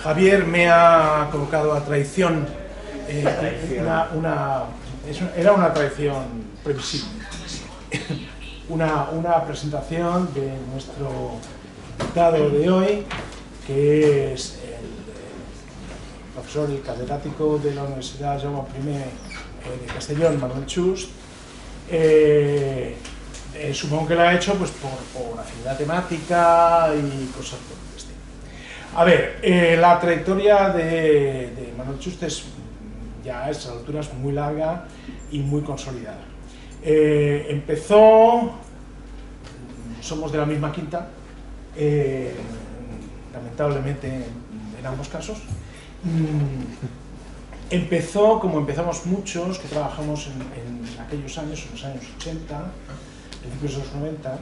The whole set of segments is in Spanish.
Javier me ha colocado a traición, era una traición previsible, una presentación de nuestro invitado de hoy, que es el profesor y catedrático de la Universidad Jaume I de Castellón, Manuel Chust. Supongo que lo ha hecho pues, por afinidad temática y cosas por el estilo. A ver, la trayectoria de Manuel Chust es ya a estas alturas muy larga y muy consolidada. Empezó, somos de la misma quinta, lamentablemente en ambos casos. Empezó, como empezamos muchos, que trabajamos en aquellos años, en los años 80, principios de los 90,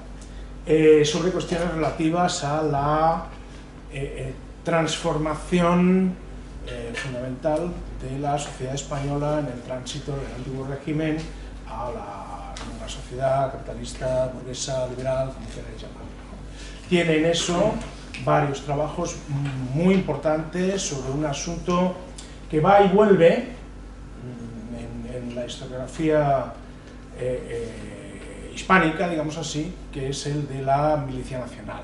sobre cuestiones relativas a la transformación fundamental de la sociedad española en el tránsito del antiguo régimen a una sociedad capitalista, burguesa, liberal, como queráis llamarlo. Tiene en eso varios trabajos muy importantes sobre un asunto que va y vuelve en la historiografía hispánica, digamos así, que es el de la milicia nacional.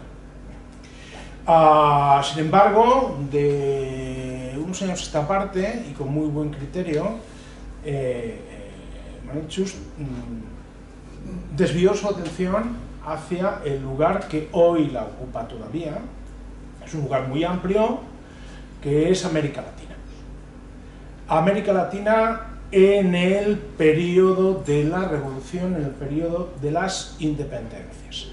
Sin embargo, de unos años a esta parte, y con muy buen criterio, Manuel Chust desvió su atención hacia el lugar que hoy la ocupa todavía. Es un lugar muy amplio, que es América Latina. América Latina en el periodo de la revolución, en el periodo de las independencias.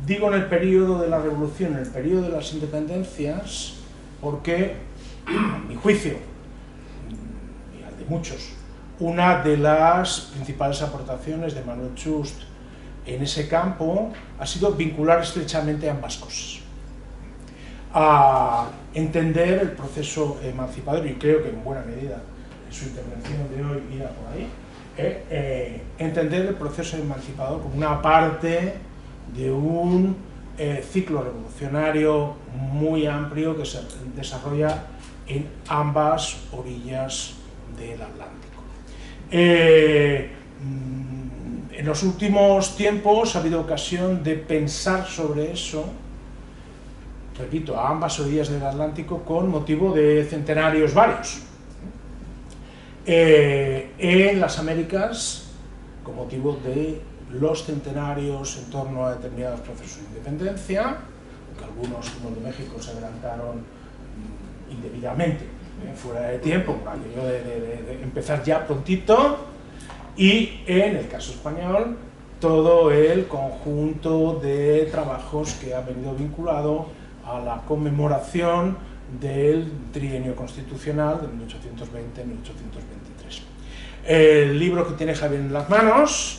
Digo en el periodo de la revolución, en el periodo de las independencias, porque, a mi juicio, y al de muchos, una de las principales aportaciones de Manuel Chust en ese campo ha sido vincular estrechamente ambas cosas. A entender el proceso emancipador, y creo que en buena medida en su intervención de hoy irá por ahí, entender el proceso emancipador como una parte de un ciclo revolucionario muy amplio que se desarrolla en ambas orillas del Atlántico. En los últimos tiempos ha habido ocasión de pensar sobre eso, repito, a ambas orillas del Atlántico con motivo de centenarios varios. En las Américas, con motivo de los centenarios en torno a determinados procesos de independencia, que algunos, como el de México, se adelantaron indebidamente, fuera de tiempo, por aquello de empezar ya prontito, y en el caso español, todo el conjunto de trabajos que ha venido vinculado a la conmemoración del trienio constitucional de 1820-1823. El libro que tiene Javier en las manos,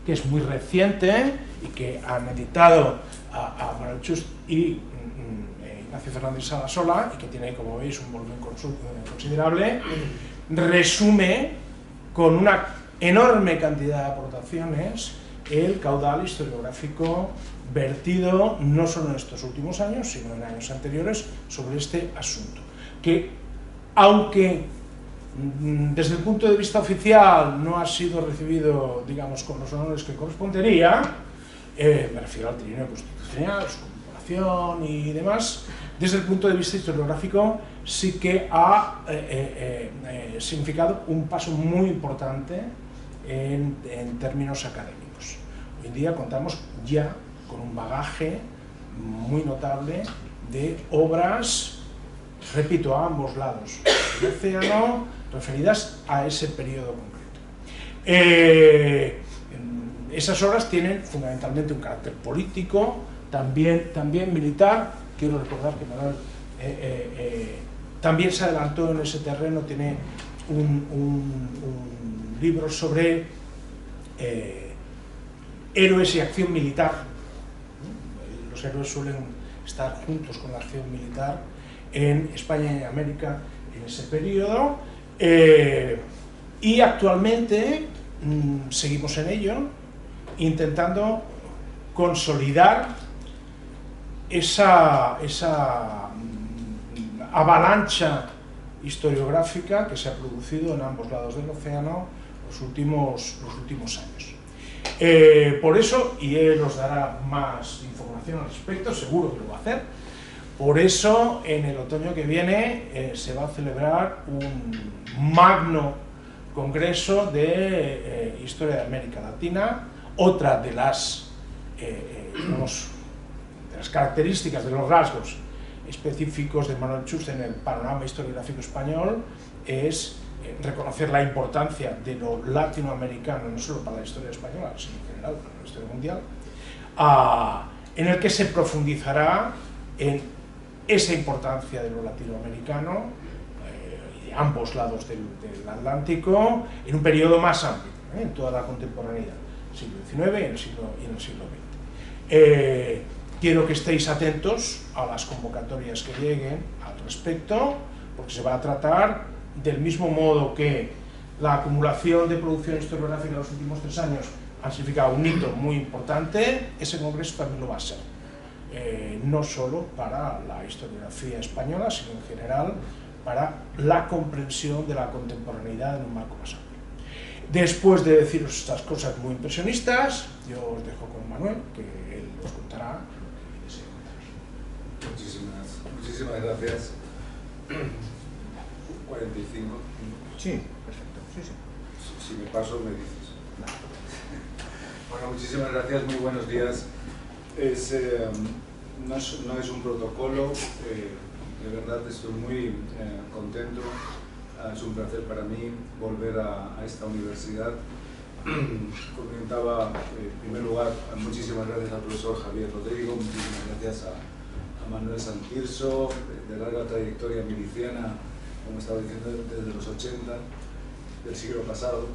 que es muy reciente y que han editado a Manuel Chust y Ignacio Fernández Sadasola, y que tiene, como veis, un volumen considerable, resume con una enorme cantidad de aportaciones el caudal historiográfico vertido no solo en estos últimos años, sino en años anteriores, sobre este asunto, que, aunque desde el punto de vista oficial no ha sido recibido, digamos, con los honores que correspondería, me refiero al trienio constitucional, su conmemoración y demás, desde el punto de vista historiográfico sí que ha significado un paso muy importante en términos académicos. Hoy en día contamos ya con un bagaje muy notable de obras, repito, a ambos lados del océano, referidas a ese periodo concreto. Esas obras tienen fundamentalmente un carácter político, también militar. Quiero recordar que Manuel también se adelantó en ese terreno, tiene un libro sobre héroes y acción militar. Los héroes suelen estar juntos con la acción militar en España y en América en ese periodo, y actualmente seguimos en ello, intentando consolidar esa avalancha historiográfica que se ha producido en ambos lados del océano los últimos años. Por eso, y él os dará más información al respecto, seguro que lo va a hacer, por eso en el otoño que viene se va a celebrar un magno congreso de historia de América Latina, otra de las características, de los rasgos específicos de Manuel Chust en el panorama historiográfico español es reconocer la importancia de lo latinoamericano, no solo para la historia española, sino en general para la historia mundial, en el que se profundizará en esa importancia de lo latinoamericano y de ambos lados del Atlántico en un periodo más amplio, en toda la contemporaneidad, siglo XIX y en el siglo XX. Quiero que estéis atentos a las convocatorias que lleguen al respecto, porque se va a tratar del mismo modo que la acumulación de producción historiográfica en los últimos 3 años ha significado un hito muy importante. Ese congreso también lo va a ser, no solo para la historiografía española, sino en general para la comprensión de la contemporaneidad en un marco más amplio. Después de deciros estas cosas muy impresionistas, yo os dejo con Manuel, que él os contará lo que desee contar. Muchísimas gracias. 45. Sí, perfecto. Sí, sí. Si me paso, me dices. Bueno, muchísimas gracias, muy buenos días. No es un protocolo, de verdad estoy muy contento. Es un placer para mí volver a esta universidad. Comentaba, en primer lugar, muchísimas gracias al profesor Javier Rodrigo, muchísimas gracias a Manuel Santirso, de larga trayectoria miliciana, como estaba diciendo, desde los 80 del siglo pasado.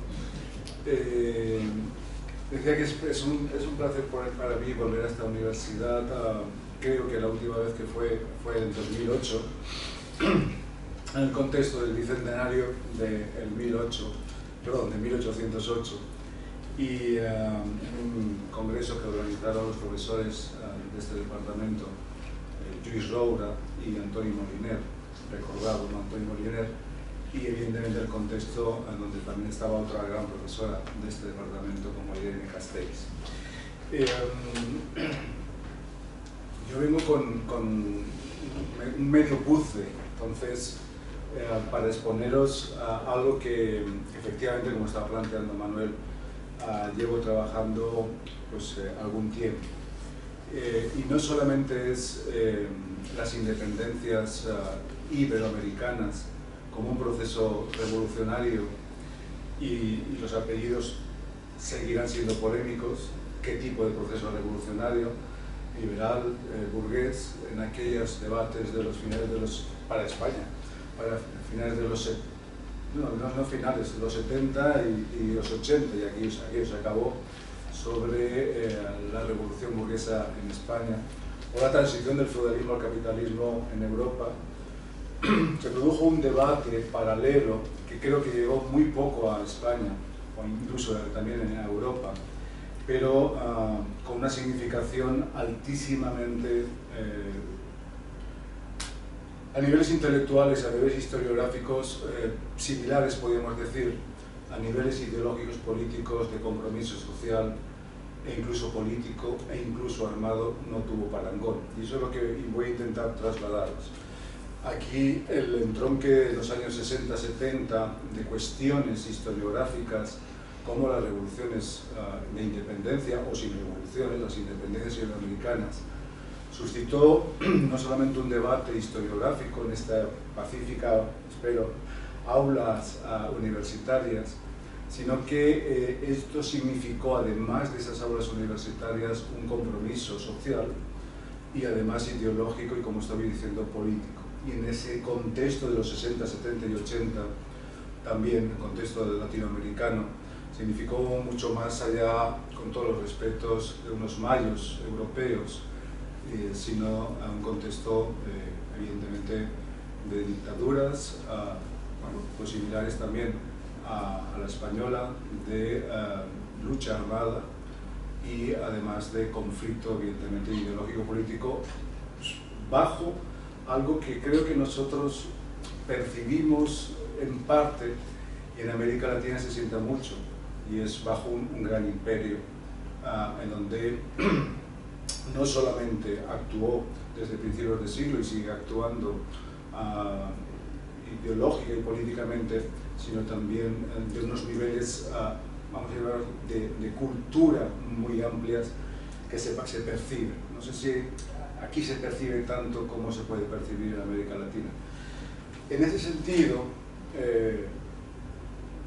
Decía que es un placer para mí volver a esta universidad. Creo que la última vez que fue en 2008, en el contexto del bicentenario de 1808, y en un congreso que organizaron los profesores de este departamento, Lluís Roura y Antoni Moliner, recordado Antoni Moliner, y evidentemente el contexto en donde también estaba otra gran profesora de este departamento como Irene Castells. Yo vengo con un medio puzzle, entonces, para exponeros algo que efectivamente, como estaba planteando Manuel, llevo trabajando pues, algún tiempo. Y no solamente es las independencias iberoamericanas como un proceso revolucionario y los apellidos seguirán siendo polémicos, qué tipo de proceso revolucionario, liberal, burgués, en aquellos debates de los finales de los, para España, para finales de los, no finales, de los 70 y los 80, y aquí se acabó, sobre la revolución burguesa en España, o la transición del feudalismo al capitalismo en Europa. Se produjo un debate paralelo que creo que llegó muy poco a España, o incluso también en Europa, pero con una significación altísimamente, a niveles intelectuales, a niveles historiográficos, similares, podríamos decir, a niveles ideológicos, políticos, de compromiso social, e incluso político, e incluso armado, no tuvo parangón. Y eso es lo que voy a intentar trasladaros. Aquí el entronque de los años 60-70 de cuestiones historiográficas como las revoluciones de independencia, o sin revoluciones, las independencias iberoamericanas, suscitó no solamente un debate historiográfico en esta pacífica, espero, aulas universitarias, sino que esto significó, además de esas aulas universitarias, un compromiso social y además ideológico y, como estaba diciendo, político. Y en ese contexto de los 60, 70 y 80, también el contexto latinoamericano, significó mucho más allá, con todos los respetos, de unos mayos europeos, sino a un contexto, evidentemente, de dictaduras, bueno, pues similares también a la española, de lucha armada y además de conflicto, evidentemente, ideológico-político bajo algo que creo que nosotros percibimos en parte, y en América Latina se sienta mucho, y es bajo un gran imperio, en donde no solamente actuó desde principios de siglo y sigue actuando ideológica y políticamente, sino también de unos niveles, vamos a llamar, de cultura muy amplias que se perciben. No sé si aquí se percibe tanto como se puede percibir en América Latina. En ese sentido,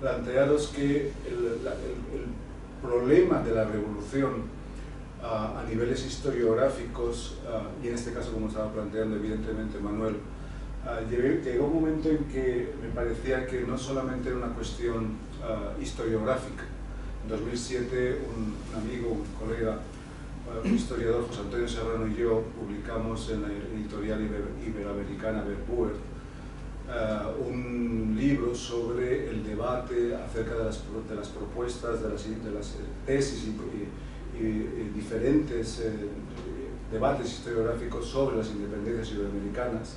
plantearos que el problema de la revolución a niveles historiográficos, y en este caso como estaba planteando evidentemente Manuel, llegó un momento en que me parecía que no solamente era una cuestión historiográfica. En 2007 un amigo, un colega, un historiador, José Antonio Serrano, y yo publicamos en la editorial iberoamericana Verbuer un libro sobre el debate acerca de las propuestas, de las tesis y diferentes debates historiográficos sobre las independencias iberoamericanas,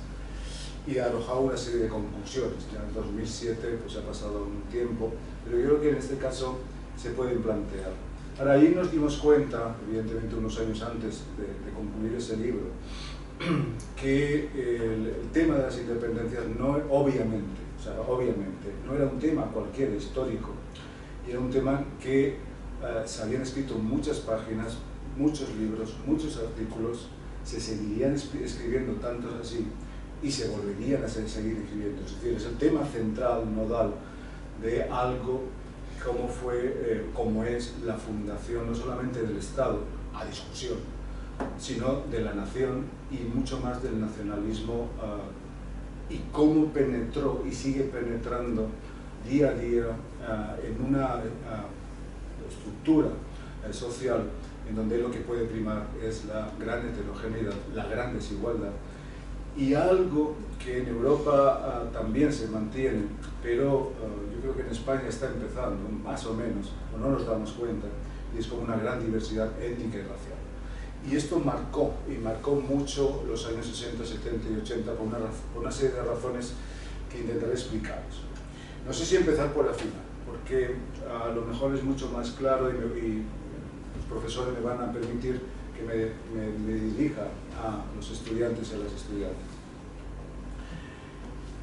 y arrojaba una serie de conclusiones. Ya en 2007 pues ha pasado un tiempo, pero yo creo que en este caso se pueden plantear. Ahora, ahí nos dimos cuenta, evidentemente unos años antes de concluir ese libro, que el tema de las independencias obviamente no era un tema cualquiera histórico, y era un tema que se habían escrito muchas páginas, muchos libros, muchos artículos, se seguirían escribiendo tantos así, y se volverían a seguir escribiendo. Es decir, es el tema central, nodal, de algo como es la fundación no solamente del Estado, a discusión, sino de la nación, y mucho más del nacionalismo, y cómo penetró y sigue penetrando día a día en una estructura social en donde lo que puede primar es la gran heterogeneidad, la gran desigualdad, y algo que en Europa también se mantiene, pero yo creo que en España está empezando, más o menos, o no nos damos cuenta, y es como una gran diversidad étnica y racial. Y esto marcó mucho los años 60, 70 y 80 por una serie de razones que intentaré explicaros. No sé si empezar por la final, porque a lo mejor es mucho más claro, y los profesores me van a permitir que me dirija a los estudiantes y a las estudiantes.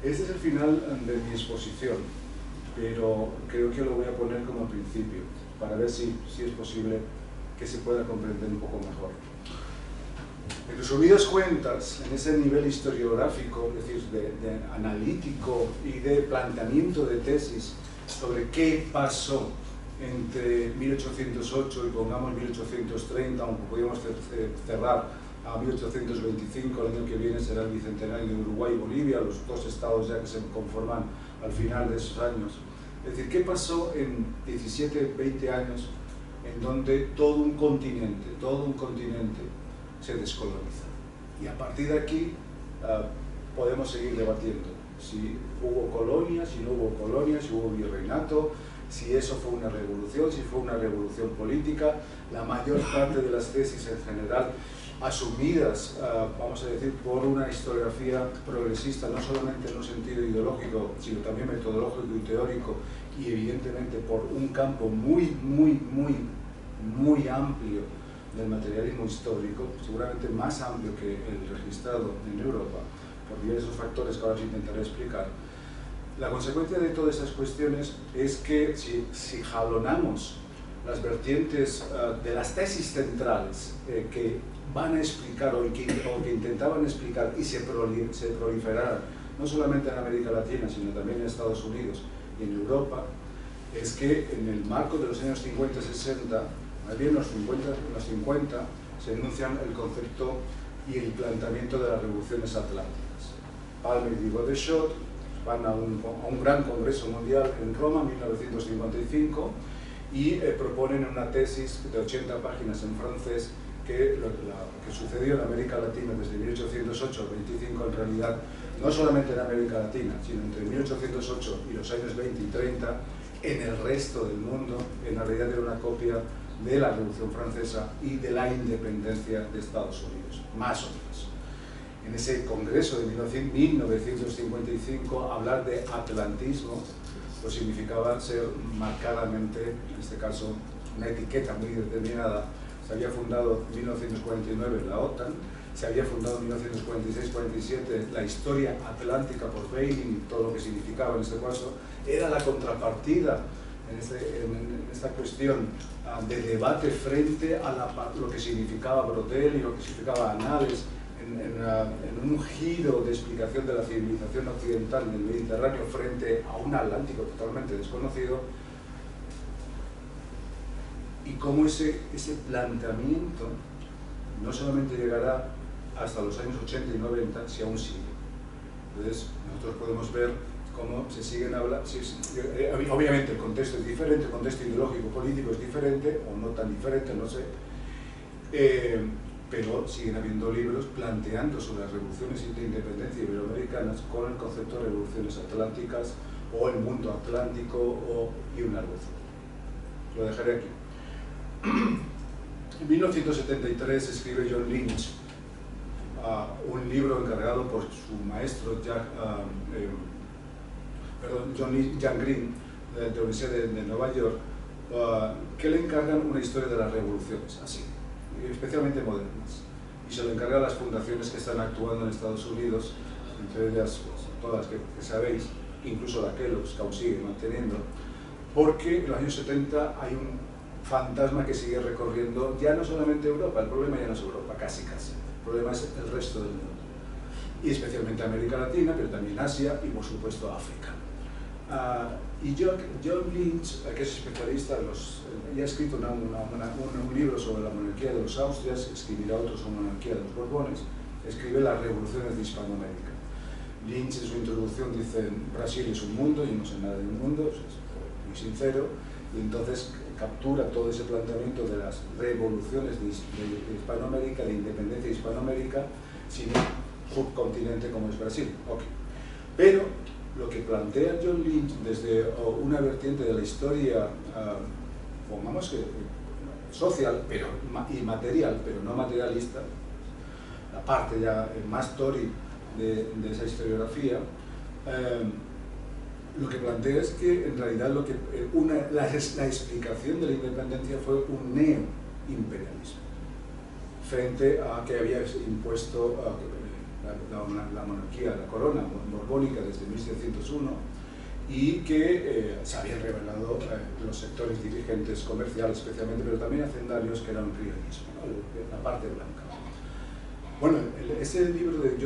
Este es el final de mi exposición, pero creo que lo voy a poner como principio, para ver si es posible que se pueda comprender un poco mejor. En resumidas cuentas, en ese nivel historiográfico, es decir, de analítico y de planteamiento de tesis sobre qué pasó entre 1808 y pongamos 1830, aunque podríamos cerrar a 1825, el año que viene será el bicentenario de Uruguay y Bolivia, los dos estados ya que se conforman al final de esos años. Es decir, ¿qué pasó en 17, 20 años en donde todo un continente se descoloniza? Y a partir de aquí podemos seguir debatiendo si hubo colonias, si no hubo colonias, si hubo virreinato, si eso fue una revolución, si fue una revolución política. La mayor parte de las tesis en general asumidas, vamos a decir, por una historiografía progresista, no solamente en un sentido ideológico, sino también metodológico y teórico, y evidentemente por un campo muy amplio del materialismo histórico, seguramente más amplio que el registrado en Europa, por diversos factores que ahora os intentaré explicar. La consecuencia de todas esas cuestiones es que si jalonamos las vertientes de las tesis centrales que van a explicar o que intentaban explicar y se proliferaron no solamente en América Latina, sino también en Estados Unidos y en Europa, es que en el marco de los años 50-60, más bien los 50, se enuncian el concepto y el planteamiento de las revoluciones atlánticas. Palmer y Baudeschot van a un gran congreso mundial en Roma en 1955 y proponen una tesis de 80 páginas en francés que lo que sucedió en América Latina desde 1808 al 25, en realidad, no solamente en América Latina, sino entre 1808 y los años 20 y 30, en el resto del mundo, en realidad era una copia de la Revolución Francesa y de la independencia de Estados Unidos, más o menos. en ese congreso de 1955, hablar de atlantismo pues significaba ser marcadamente, en este caso, una etiqueta muy determinada. Se había fundado en 1949 la OTAN, se había fundado en 1946-47 la historia atlántica por Bailey y todo lo que significaba en este caso. Era la contrapartida en esta cuestión de debate frente a lo que significaba Brodel y lo que significaba Anales en un giro de explicación de la civilización occidental del Mediterráneo frente a un Atlántico totalmente desconocido, y cómo ese planteamiento no solamente llegará hasta los años 80 y 90, si aún sigue. Entonces, nosotros podemos ver cómo se siguen hablando. Obviamente el contexto es diferente, el contexto ideológico político es diferente, o no tan diferente, no sé, pero siguen habiendo libros planteando sobre las revoluciones de independencia iberoamericanas con el concepto de revoluciones atlánticas, o el mundo atlántico, y una luz. Lo dejaré aquí. En 1973 escribe John Lynch un libro encargado por su maestro John Green, de la Universidad de Nueva York, que le encargan una historia de las revoluciones, así, especialmente modernas, y se lo encarga a las fundaciones que están actuando en Estados Unidos, entre ellas todas que sabéis, incluso la Kellogg's, que aún sigue manteniendo, porque en los años 70 hay un fantasma que sigue recorriendo ya no solamente Europa. El problema ya no es Europa, casi, el problema es el resto del mundo, y especialmente América Latina, pero también Asia y por supuesto África. Y John Lynch, que es especialista ya ha escrito un libro sobre la monarquía de los Austrias, escribirá otro sobre la monarquía de los Borbones, escribe las revoluciones de Hispanoamérica. Lynch en su introducción dice: Brasil es un mundo, yo no sé nada del mundo, es muy sincero, y entonces captura todo ese planteamiento de las revoluciones de Hispanoamérica, de independencia de Hispanoamérica, sin un subcontinente como es Brasil. Okay. Pero lo que plantea John Lynch desde una vertiente de la historia, pongamos que social y material, pero no materialista, la parte ya más Tory de esa historiografía, lo que plantea es que en realidad la explicación de la independencia fue un neo-imperialismo frente a que había impuesto la monarquía, la corona borbónica desde 1701, y que se habían revelado los sectores dirigentes comerciales especialmente, pero también hacendarios, que era un criollismo, ¿no? La parte blanca. Bueno, ese libro de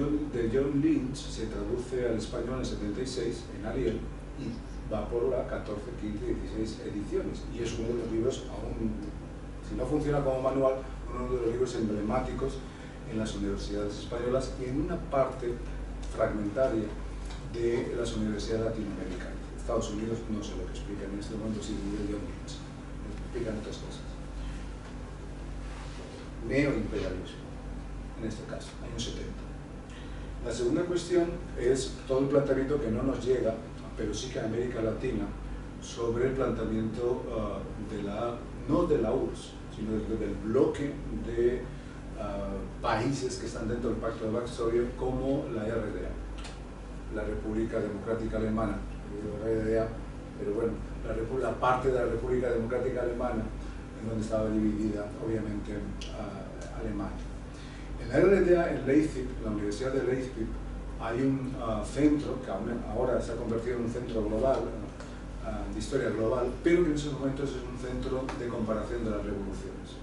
John Lynch se traduce al español en el 76 en Ariel y va por la 14, 15, 16 ediciones, y es uno de los libros, aún si no funciona como manual, uno de los libros emblemáticos en las universidades españolas y en una parte fragmentaria de las universidades latinoamericanas. Estados Unidos no sé lo que explican en este momento, si John Lynch explican otras cosas. Neoimperialismo, en este caso, años 70. La segunda cuestión es todo el planteamiento que no nos llega, pero sí que en América Latina, sobre el planteamiento no de la URSS, sino del bloque de países que están dentro del Pacto de Varsovia, como la RDA, la República Democrática Alemana, RDA, pero bueno, la parte de la República Democrática Alemana en donde estaba dividida, obviamente, Alemania. En la RDA, en Leipzig, la Universidad de Leipzig, hay un centro que ahora se ha convertido en un centro global, de historia global, pero que en esos momentos es un centro de comparación de las revoluciones,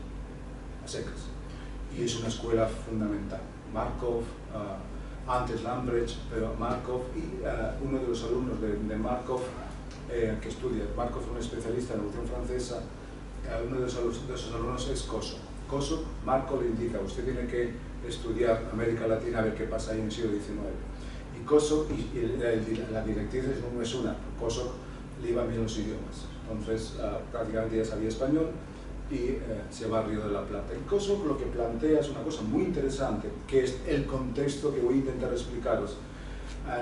a secas. Y es una escuela fundamental. Markov, antes Lambrecht, pero Markov, y uno de los alumnos de Markov, que estudia, Markov es un especialista en la Revolución Francesa, uno de esos alumnos es Kosok. Kosok, Markov le indica: usted tiene que estudiar América Latina, a ver qué pasa ahí en el siglo XIX. Y Kosok, la directriz no es una, Kosok le iban bien los idiomas, entonces prácticamente ya sabía español, y se va a Río de la Plata. Y Kosok lo que plantea es una cosa muy interesante, que es el contexto que voy a intentar explicaros,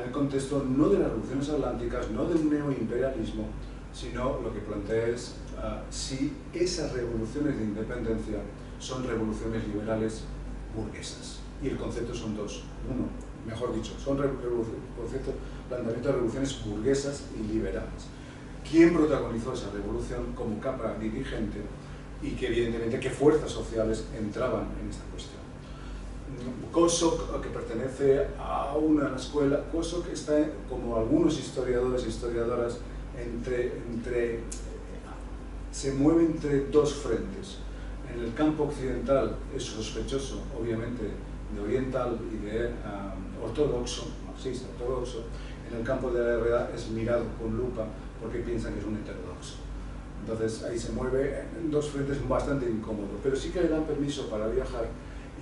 el contexto no de las revoluciones atlánticas, no de un neoimperialismo, sino lo que plantea es si esas revoluciones de independencia son revoluciones liberales burguesas. y el concepto son dos. Uno, mejor dicho, son planteamientos de revoluciones burguesas y liberales. ¿Quién protagonizó esa revolución como capa dirigente y que evidentemente qué fuerzas sociales entraban en esta cuestión? Kosok, que pertenece a una escuela, Kosok está, como algunos historiadores e historiadoras, se mueve entre dos frentes. En el campo occidental es sospechoso, obviamente, de oriental y de ortodoxo, marxista ortodoxo. En el campo de la verdad es mirado con lupa porque piensan que es un heterodoxo. Entonces ahí se mueve en dos frentes bastante incómodo, pero sí que le dan permiso para viajar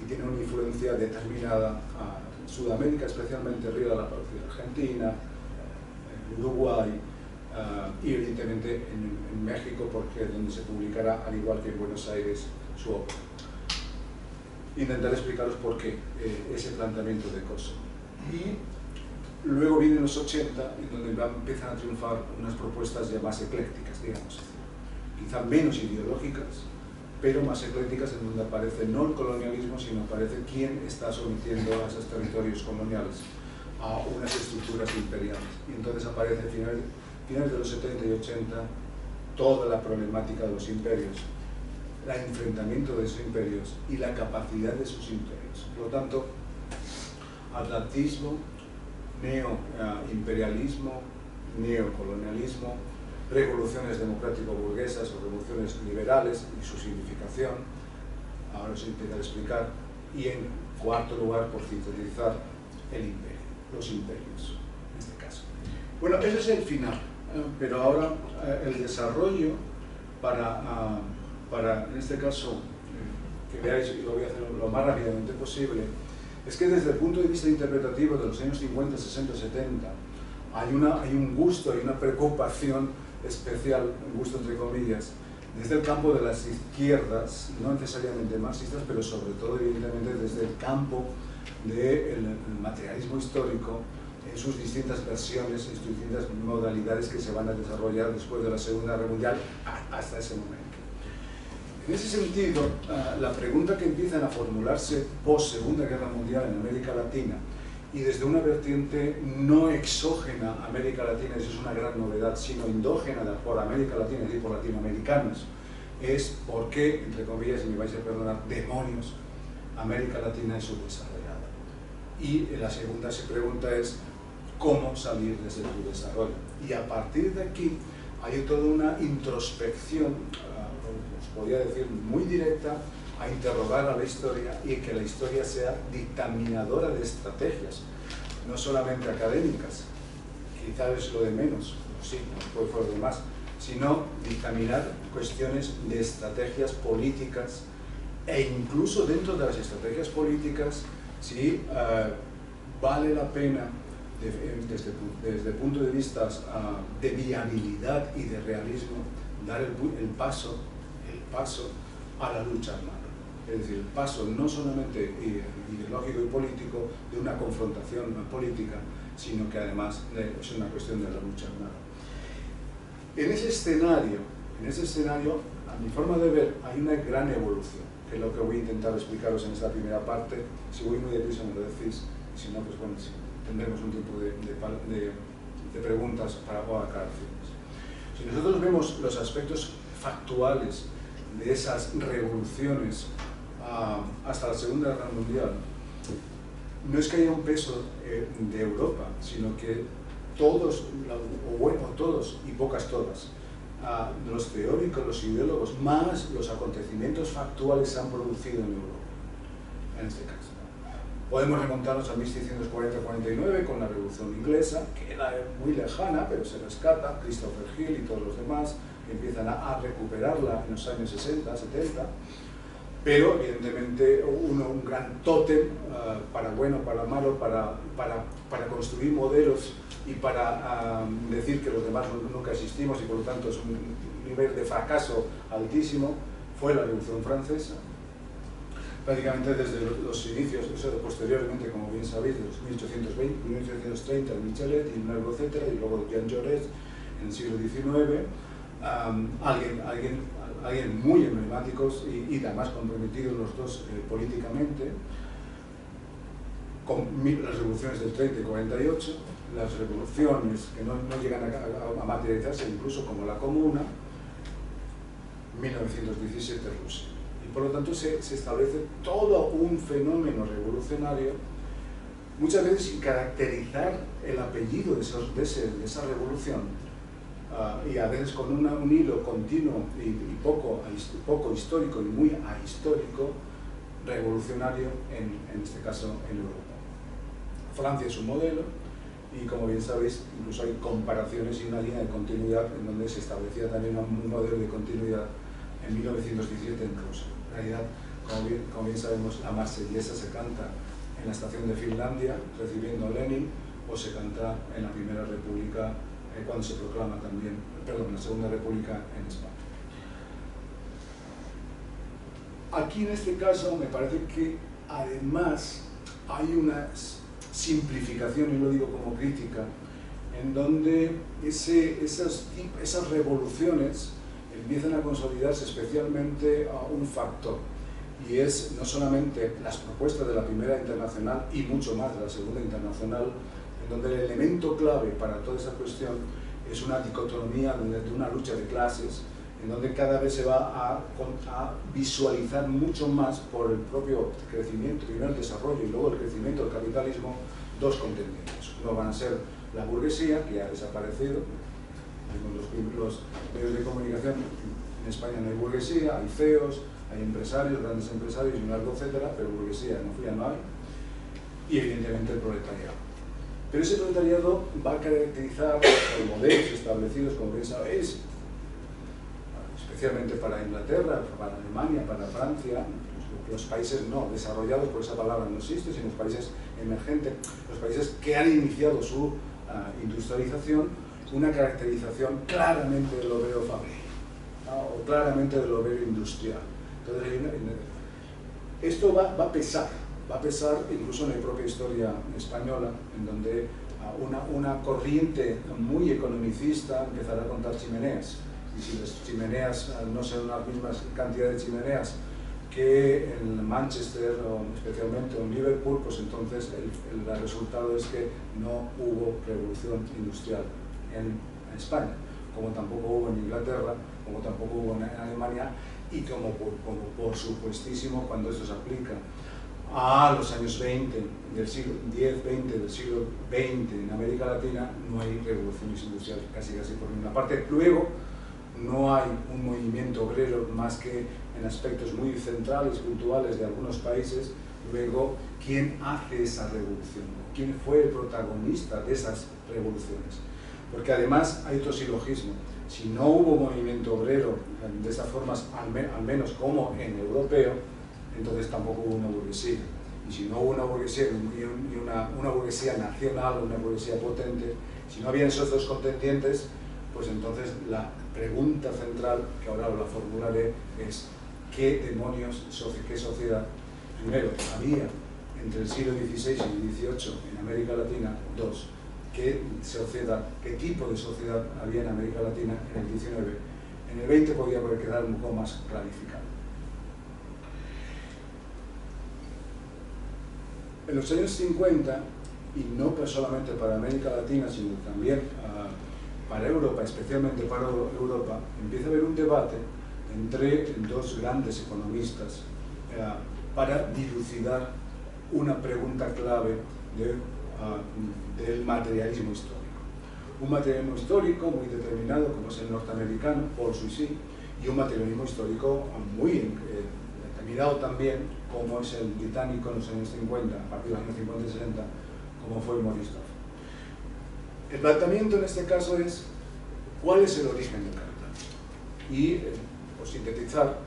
y tiene una influencia determinada a Sudamérica, especialmente Río de la Plata, Argentina, Uruguay y evidentemente en México, porque es donde se publicará, al igual que en Buenos Aires, su obra. Intentaré explicaros por qué ese planteamiento de Kosok. Y luego vienen los 80, en donde empiezan a triunfar unas propuestas ya más eclécticas, digamos así, quizá menos ideológicas, pero más eclécticas, en donde aparece no el colonialismo, sino aparece quién está sometiendo a esos territorios coloniales a unas estructuras imperiales. Y entonces aparece a finales de los 70 y 80 toda la problemática de los imperios, el enfrentamiento de esos imperios y la capacidad de sus imperios. Por lo tanto, atlantismo, neoimperialismo, neocolonialismo, revoluciones democrático-burguesas o revoluciones liberales y su significación, ahora os intentaré explicar, y en cuarto lugar, por sintetizar, el imperio, los imperios, en este caso. Bueno, ese es el final, pero ahora el desarrollo para, en este caso, que veáis, y lo voy a hacer lo más rápidamente posible, es que desde el punto de vista interpretativo de los años 50, 60, 70, hay un gusto, hay una preocupación especial, un gusto entre comillas, desde el campo de las izquierdas, no necesariamente marxistas, pero sobre todo evidentemente desde el campo del materialismo histórico en sus distintas versiones, en sus distintas modalidades que se van a desarrollar después de la Segunda Guerra Mundial hasta ese momento. En ese sentido, la pregunta que empiezan a formularse post-Segunda Guerra Mundial en América Latina y desde una vertiente no exógena a América Latina, eso es una gran novedad, sino endógena por América Latina, es decir, por latinoamericanos, es por qué, entre comillas, y me vais a perdonar, demonios, América Latina es subdesarrollada. Y la segunda pregunta es cómo salir de ese subdesarrollo. Y a partir de aquí hay toda una introspección, os podría decir muy directa, a interrogar a la historia y que la historia sea dictaminadora de estrategias, no solamente académicas, quizás es lo de menos, sí, después fue lo demás, sino dictaminar cuestiones de estrategias políticas e incluso dentro de las estrategias políticas, si vale la pena, desde el punto de vista de viabilidad y de realismo, dar el paso a la lucha armada. Es decir, el paso no solamente ideológico y político de una confrontación política, sino que además es una cuestión de la lucha armada. En ese escenario, a mi forma de ver, hay una gran evolución, que es lo que voy a intentar explicaros en esta primera parte. Si voy muy deprisa me lo decís, y si no, pues bueno, sí, tendremos un tiempo de preguntas para aclaraciones. Si nosotros vemos los aspectos factuales de esas revoluciones hasta la Segunda Guerra Mundial, no es que haya un peso de Europa, sino que todos, y pocas todas, los teóricos, los ideólogos, más los acontecimientos factuales se han producido en Europa, en este caso. Podemos remontarnos a 1640-49 con la Revolución Inglesa, que era muy lejana, pero se rescata, Christopher Hill y todos los demás, que empiezan a recuperarla en los años 60, 70, pero evidentemente un gran tótem, para bueno, para malo, para construir modelos y para decir que los demás nunca existimos y por lo tanto es un nivel de fracaso altísimo, fue la Revolución Francesa. Prácticamente desde los inicios, eso posteriormente, como bien sabéis, de los 1820, 1830, de Michelet y Nervo, etc., y luego de Jean Jaurès en el siglo XIX, alguien muy emblemáticos y además comprometidos los dos políticamente, con las revoluciones del 30 y 48, las revoluciones que no llegan a materializarse incluso como la Comuna, 1917 Rusia. Y por lo tanto se establece todo un fenómeno revolucionario, muchas veces sin caracterizar el apellido de esa revolución, y a veces con un hilo continuo y poco histórico y muy ahistórico, revolucionario en este caso en Europa. Francia es un modelo y, como bien sabéis, incluso hay comparaciones y una línea de continuidad en donde se establecía también un modelo de continuidad en 1917 en Rusia. En realidad, como bien sabemos, la Marsellesa se canta en la estación de Finlandia recibiendo a Lenin, o se canta en la Primera República cuando se proclama también, perdón, la Segunda República en España. Aquí en este caso me parece que además hay una simplificación, y lo digo como crítica, en donde esas revoluciones empiezan a consolidarse especialmente a un factor, y es no solamente las propuestas de la Primera Internacional y mucho más de la Segunda Internacional, en donde el elemento clave para toda esa cuestión es una dicotomía de una lucha de clases, en donde cada vez se va a visualizar mucho más por el propio crecimiento, primero el desarrollo y luego el crecimiento del capitalismo, dos contendientes. Uno van a ser la burguesía, que ha desaparecido, los medios de comunicación. En España no hay burguesía, hay CEOs, hay empresarios, grandes empresarios y un largo etcétera, pero burguesía no hay, y evidentemente el proletariado. Pero ese proletariado va a caracterizar los modelos establecidos, como bien sabéis, especialmente para Inglaterra, para Alemania, para Francia, los países no desarrollados, por esa palabra no existe, sino los países emergentes, los países que han iniciado su industrialización, una caracterización claramente del obrero fabril, ¿no? O claramente del obrero industrial. Entonces, esto va a pesar incluso en la propia historia española, en donde una corriente muy economicista empezará a contar chimeneas, y si las chimeneas no son la misma cantidad de chimeneas que en Manchester, o especialmente en Liverpool, pues entonces el resultado es que no hubo revolución industrial en España, como tampoco hubo en Inglaterra, como tampoco hubo en Alemania, y como por supuestísimo, cuando esto se aplica a los años 20 del siglo 10-20 del siglo XX en América Latina, no hay revoluciones industriales casi por ninguna parte. Luego, no hay un movimiento obrero más que en aspectos muy centrales, puntuales de algunos países. Luego, ¿quién hace esa revolución? ¿Quién fue el protagonista de esas revoluciones? Porque además hay otro silogismo. Si no hubo movimiento obrero de esas formas, al menos como en europeo, entonces tampoco hubo una burguesía. Y si no hubo una burguesía, una burguesía nacional, una burguesía potente, si no había esos dos contendientes, pues entonces la pregunta central, que ahora la formularé, es ¿qué demonios, qué sociedad, primero, había entre el siglo XVI y el XVIII en América Latina? Dos, ¿qué tipo de sociedad había en América Latina en el XIX? En el XX podía quedar un poco más clarificado. En los años 50, y no solamente para América Latina, sino también para Europa, especialmente para Europa, empieza a haber un debate entre dos grandes economistas para dilucidar una pregunta clave del materialismo histórico. Un materialismo histórico muy determinado, como es el norteamericano, Paul Sucy, y un materialismo histórico muy determinado también, como es el británico en los años 50, a partir de los años 50 y 60, como fue Maurice Duff. El planteamiento en este caso es ¿cuál es el origen del capitalismo? Y, por sintetizar,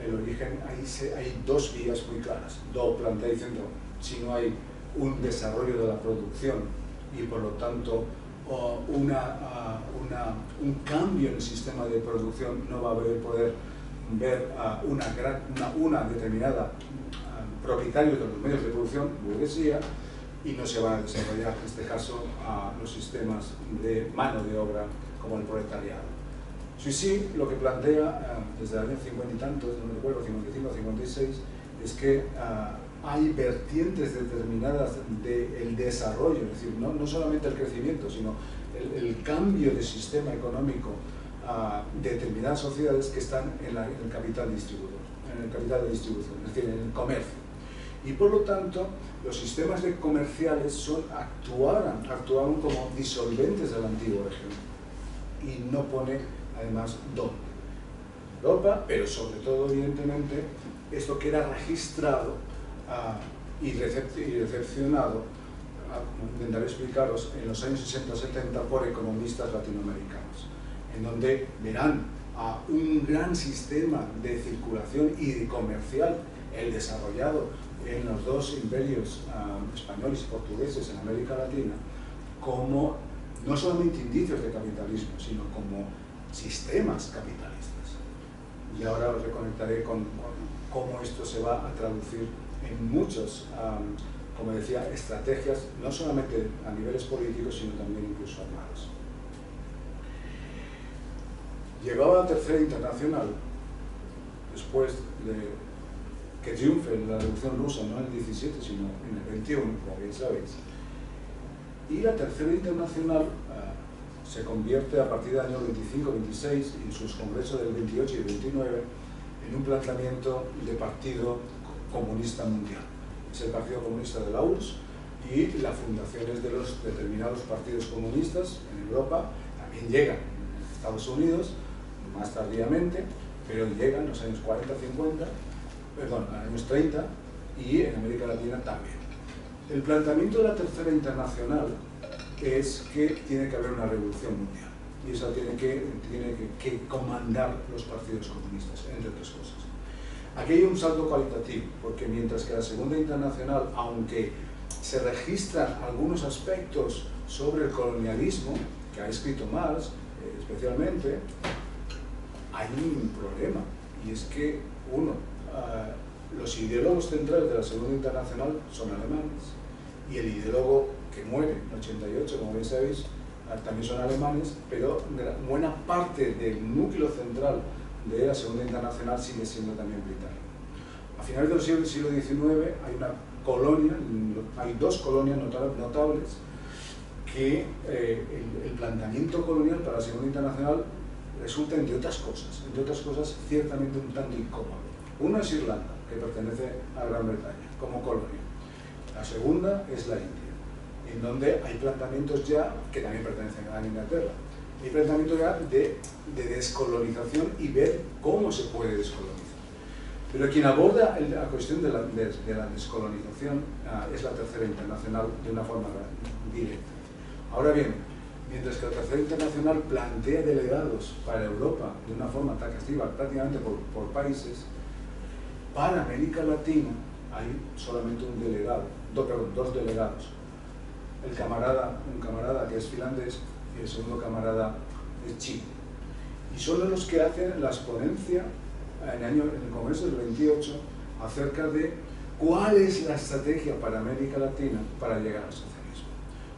el origen, hay dos vías muy claras. Dow plantea diciendo, si no hay un desarrollo de la producción y por lo tanto un cambio en el sistema de producción, no va a poder ver una determinada propietario de los medios de producción, burguesía, y no se van a desarrollar, en este caso, los sistemas de mano de obra como el proletariado. Sucy lo que plantea desde el año 50 y tantos, no me recuerdo, 55 56, es que hay vertientes determinadas del desarrollo, es decir, no solamente el crecimiento, sino el cambio de sistema económico de determinadas sociedades que están en el capital distribuidor, en el capital de distribución, es decir, en el comercio. Y por lo tanto, los sistemas comerciales actuaron como disolventes de la antigua región y no pone además dónde. Europa, pero sobre todo, evidentemente, esto queda registrado y recepcionado, como intentaré explicaros, en los años 60-70 por economistas latinoamericanos, en donde verán a un gran sistema de circulación y de comercial, el desarrollado en los dos imperios españoles y portugueses en América Latina, como no solamente indicios de capitalismo, sino como sistemas capitalistas. Y ahora os reconectaré con cómo esto se va a traducir en muchas, como decía, estrategias, no solamente a niveles políticos, sino también incluso armados. Llegaba la Tercera Internacional, después de que triunfe la Revolución Rusa, no en el 17, sino en el 21, como bien sabéis. Y la Tercera Internacional se convierte a partir del año 25-26, en sus congresos del 28 y 29, en un planteamiento de partido comunista mundial. Es el Partido Comunista de la URSS y las fundaciones de los determinados partidos comunistas en Europa también llegan en Estados Unidos, más tardíamente, pero llegan en los años 40-50, años 30, y en América Latina también. El planteamiento de la Tercera Internacional es que tiene que haber una revolución mundial y eso tiene que comandar los partidos comunistas, entre otras cosas. Aquí hay un salto cualitativo, porque mientras que la Segunda Internacional, aunque se registran algunos aspectos sobre el colonialismo, que ha escrito Marx, especialmente, hay un problema, y es que los ideólogos centrales de la Segunda Internacional son alemanes, y el ideólogo que muere en 88, como bien sabéis, también son alemanes, pero buena parte del núcleo central de la Segunda Internacional sigue siendo también británico. A finales del siglo XIX hay dos colonias notables que el planteamiento colonial para la Segunda Internacional resulta, entre otras cosas, ciertamente un tanto incómodo. Uno es Irlanda, que pertenece a Gran Bretaña como colonia. La segunda es la India, en donde hay planteamientos ya que también pertenecen a Inglaterra. Hay planteamientos ya de descolonización y ver cómo se puede descolonizar. Pero quien aborda la cuestión de la descolonización es la Tercera Internacional de una forma directa. Ahora bien, mientras que la Tercera Internacional plantea delegados para Europa de una forma taxativa, prácticamente por países, para América Latina hay solamente un delegado, dos delegados. Un camarada que es finlandés y el segundo camarada es chino. Y son los que hacen la exponencia en el Congreso del 28 acerca de cuál es la estrategia para América Latina para llegar al socialismo.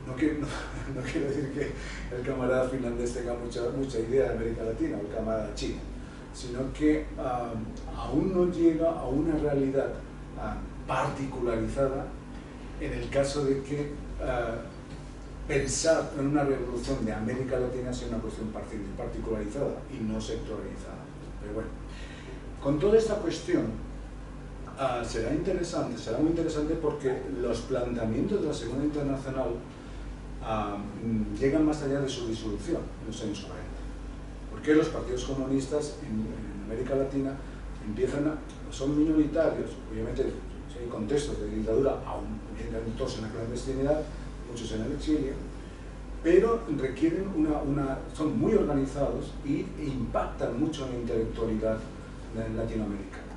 No quiero decir que el camarada finlandés tenga mucha idea de América Latina o el camarada chino, sino que aún no llega a una realidad particularizada en el caso de que pensar en una revolución de América Latina sea una cuestión particularizada y no sectorializada. Pero bueno, con toda esta cuestión será muy interesante porque los planteamientos de la Segunda Internacional llegan más allá de su disolución en los años 40. Porque los partidos comunistas en América Latina son minoritarios, obviamente hay contextos de dictadura, aún todos en la clandestinidad, muchos en el exilio, pero requieren son muy organizados y impactan mucho en la intelectualidad latinoamericana.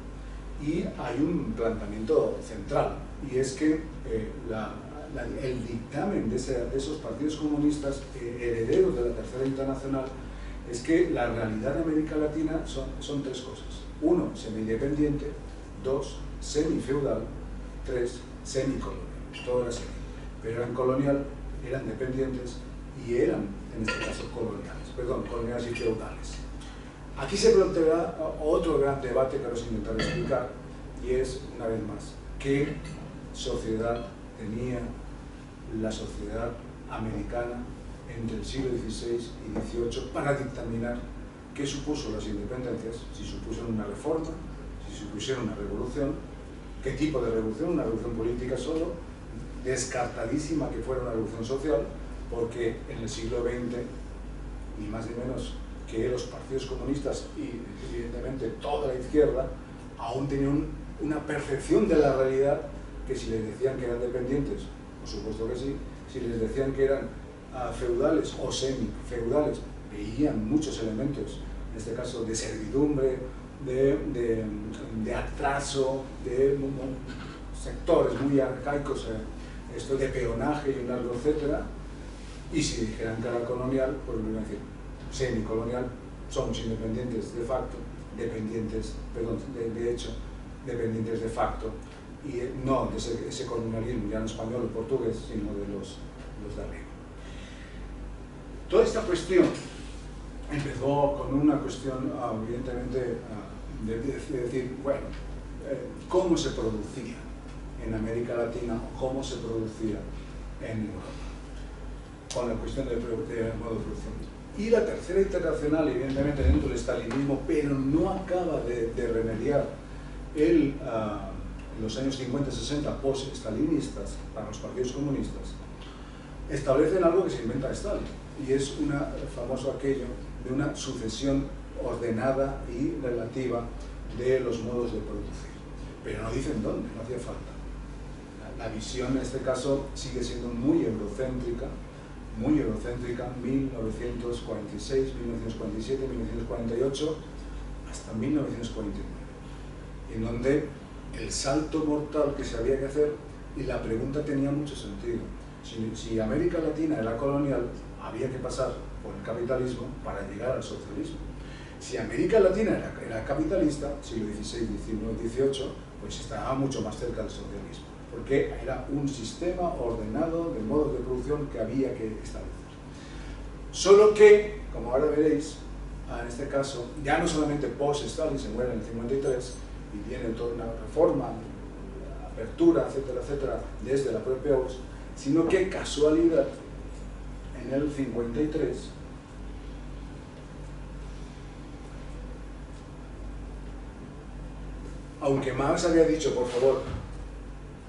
Y hay un planteamiento central, y es que el dictamen de esos partidos comunistas herederos de la Tercera Internacional es que la realidad de América Latina son tres cosas. Uno, semi-independiente; dos, semi-feudal; tres, semi-colonial. Todo era semi, pero eran colonial, eran dependientes y eran, en este caso, coloniales y feudales. Aquí se planteará otro gran debate que os intentaré explicar, y es, una vez más, que sociedad tenía la sociedad americana entre el siglo XVI y XVIII para dictaminar qué supuso las independencias, si supusieron una reforma, si supusieron una revolución, qué tipo de revolución, una revolución política solo, descartadísima que fuera una revolución social, porque en el siglo XX, ni más ni menos que los partidos comunistas y evidentemente toda la izquierda, aún tenían una percepción de la realidad que si les decían que eran dependientes, por supuesto que sí, si les decían que eran feudales o semi-feudales, veían muchos elementos, en este caso de servidumbre, de atraso, de sectores muy arcaicos, esto de peonaje y un largo etcétera, y si dijeran que era colonial, pues me iban a decir semicolonial, somos independientes de facto, dependientes, perdón, de hecho, dependientes de facto, y no de ese colonialismo ya no español o portugués, sino de los de arriba. Toda esta cuestión empezó con una cuestión, evidentemente, de decir, bueno, cómo se producía en América Latina o cómo se producía en Europa, con la cuestión del modo de producción. Y la tercera internacional, evidentemente, dentro del estalinismo, pero no acaba de remediar los años 50-60 post-estalinistas para los partidos comunistas, establecen algo que se inventa Stalin, y es famoso aquello de una sucesión ordenada y relativa de los modos de producir. Pero no dicen dónde, no hacía falta. La visión en este caso sigue siendo muy eurocéntrica, 1946, 1947, 1948, hasta 1949, en donde el salto mortal que se había que hacer, y la pregunta tenía mucho sentido. Si América Latina era colonial, había que pasar por el capitalismo para llegar al socialismo. Si América Latina era capitalista, siglo XVI, XIX, XVIII, pues estaba mucho más cerca del socialismo, porque era un sistema ordenado de modos de producción que había que establecer. Solo que, como ahora veréis, en este caso, ya no solamente post-Stalin, se muere en el 53, y viene toda una reforma, apertura, etcétera, etcétera, desde la propia URSS, sino que, casualidad, en el 53, aunque Marx había dicho, por favor,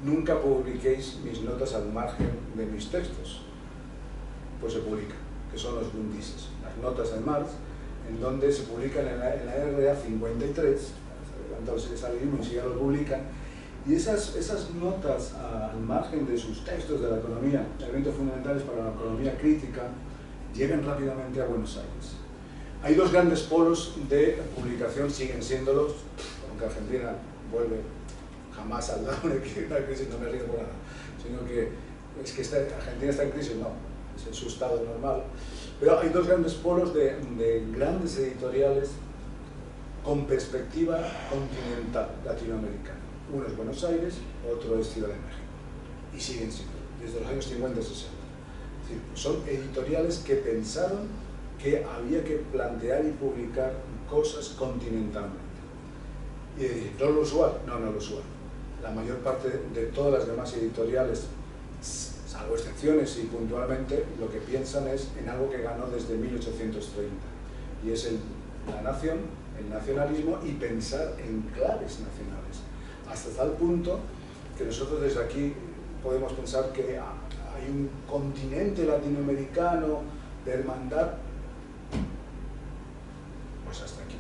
nunca publiquéis mis notas al margen de mis textos, pues se publica, que son los Grundrisse, las notas de Marx, en donde se publican en la RA 53, levantándose el estalinismo y ya lo publican, y esas notas al margen de sus textos de la economía, elementos fundamentales para la economía crítica, llegan rápidamente a Buenos Aires. Hay dos grandes polos de publicación, siguen siéndolos, aunque Argentina vuelve jamás al lado de que la crisis, no me río por nada, sino que es que Argentina está en crisis, no, es en su estado normal, pero hay dos grandes polos de grandes editoriales con perspectiva continental latinoamericana. Uno es Buenos Aires, otro es Ciudad de México, y siguen siendo, desde los años 50 y 60. Es decir, son editoriales que pensaron que había que plantear y publicar cosas continentalmente. Y decir, ¿no lo usual? No, no lo usual. La mayor parte de todas las demás editoriales, salvo excepciones y puntualmente, lo que piensan es en algo que ganó desde 1830, y es la nación, el nacionalismo, y pensar en claves nacionales. Hasta tal punto que nosotros desde aquí podemos pensar que hay un continente latinoamericano de hermandad, pues hasta aquí.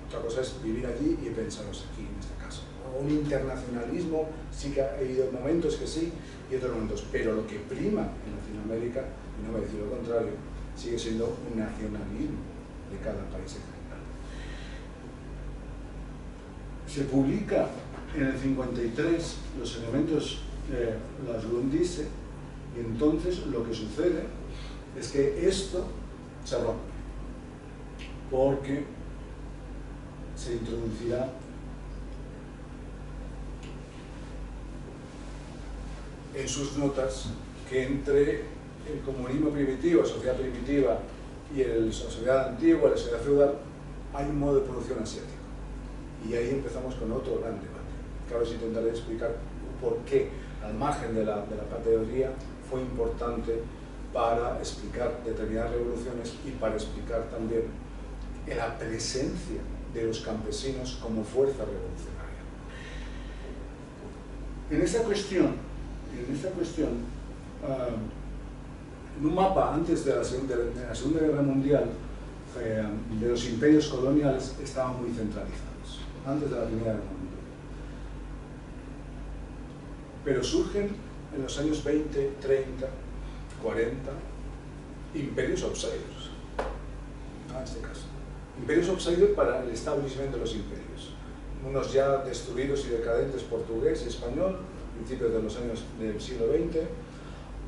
Otra cosa es vivir allí y pensarlos aquí, en este caso. Un internacionalismo, sí que ha habido momentos que sí y otros momentos, pero lo que prima en Latinoamérica, y no voy a decir lo contrario, sigue siendo un nacionalismo de cada país en general. Se publica en el 53 los elementos, las Grundrisse, y entonces lo que sucede es que esto se rompe, porque se introducirá en sus notas que entre el comunismo primitivo, la sociedad primitiva, y la sociedad antigua, la sociedad feudal, hay un modo de producción asiático. Y ahí empezamos con otro gran debate, que ahora os intentaré explicar un por qué, al margen de la parte de teoría, fue importante para explicar determinadas revoluciones y para explicar también la presencia de los campesinos como fuerza revolucionaria. En esta cuestión, en un mapa antes de la Segunda Guerra Mundial, de los imperios coloniales estaban muy centralizados, antes de la Primera Guerra Mundial. Pero surgen en los años 20, 30, 40, imperios outsiders, en este caso. Imperios outsiders para el establishment de los imperios. Unos ya destruidos y decadentes, portugués y español, principios de los años del siglo XX.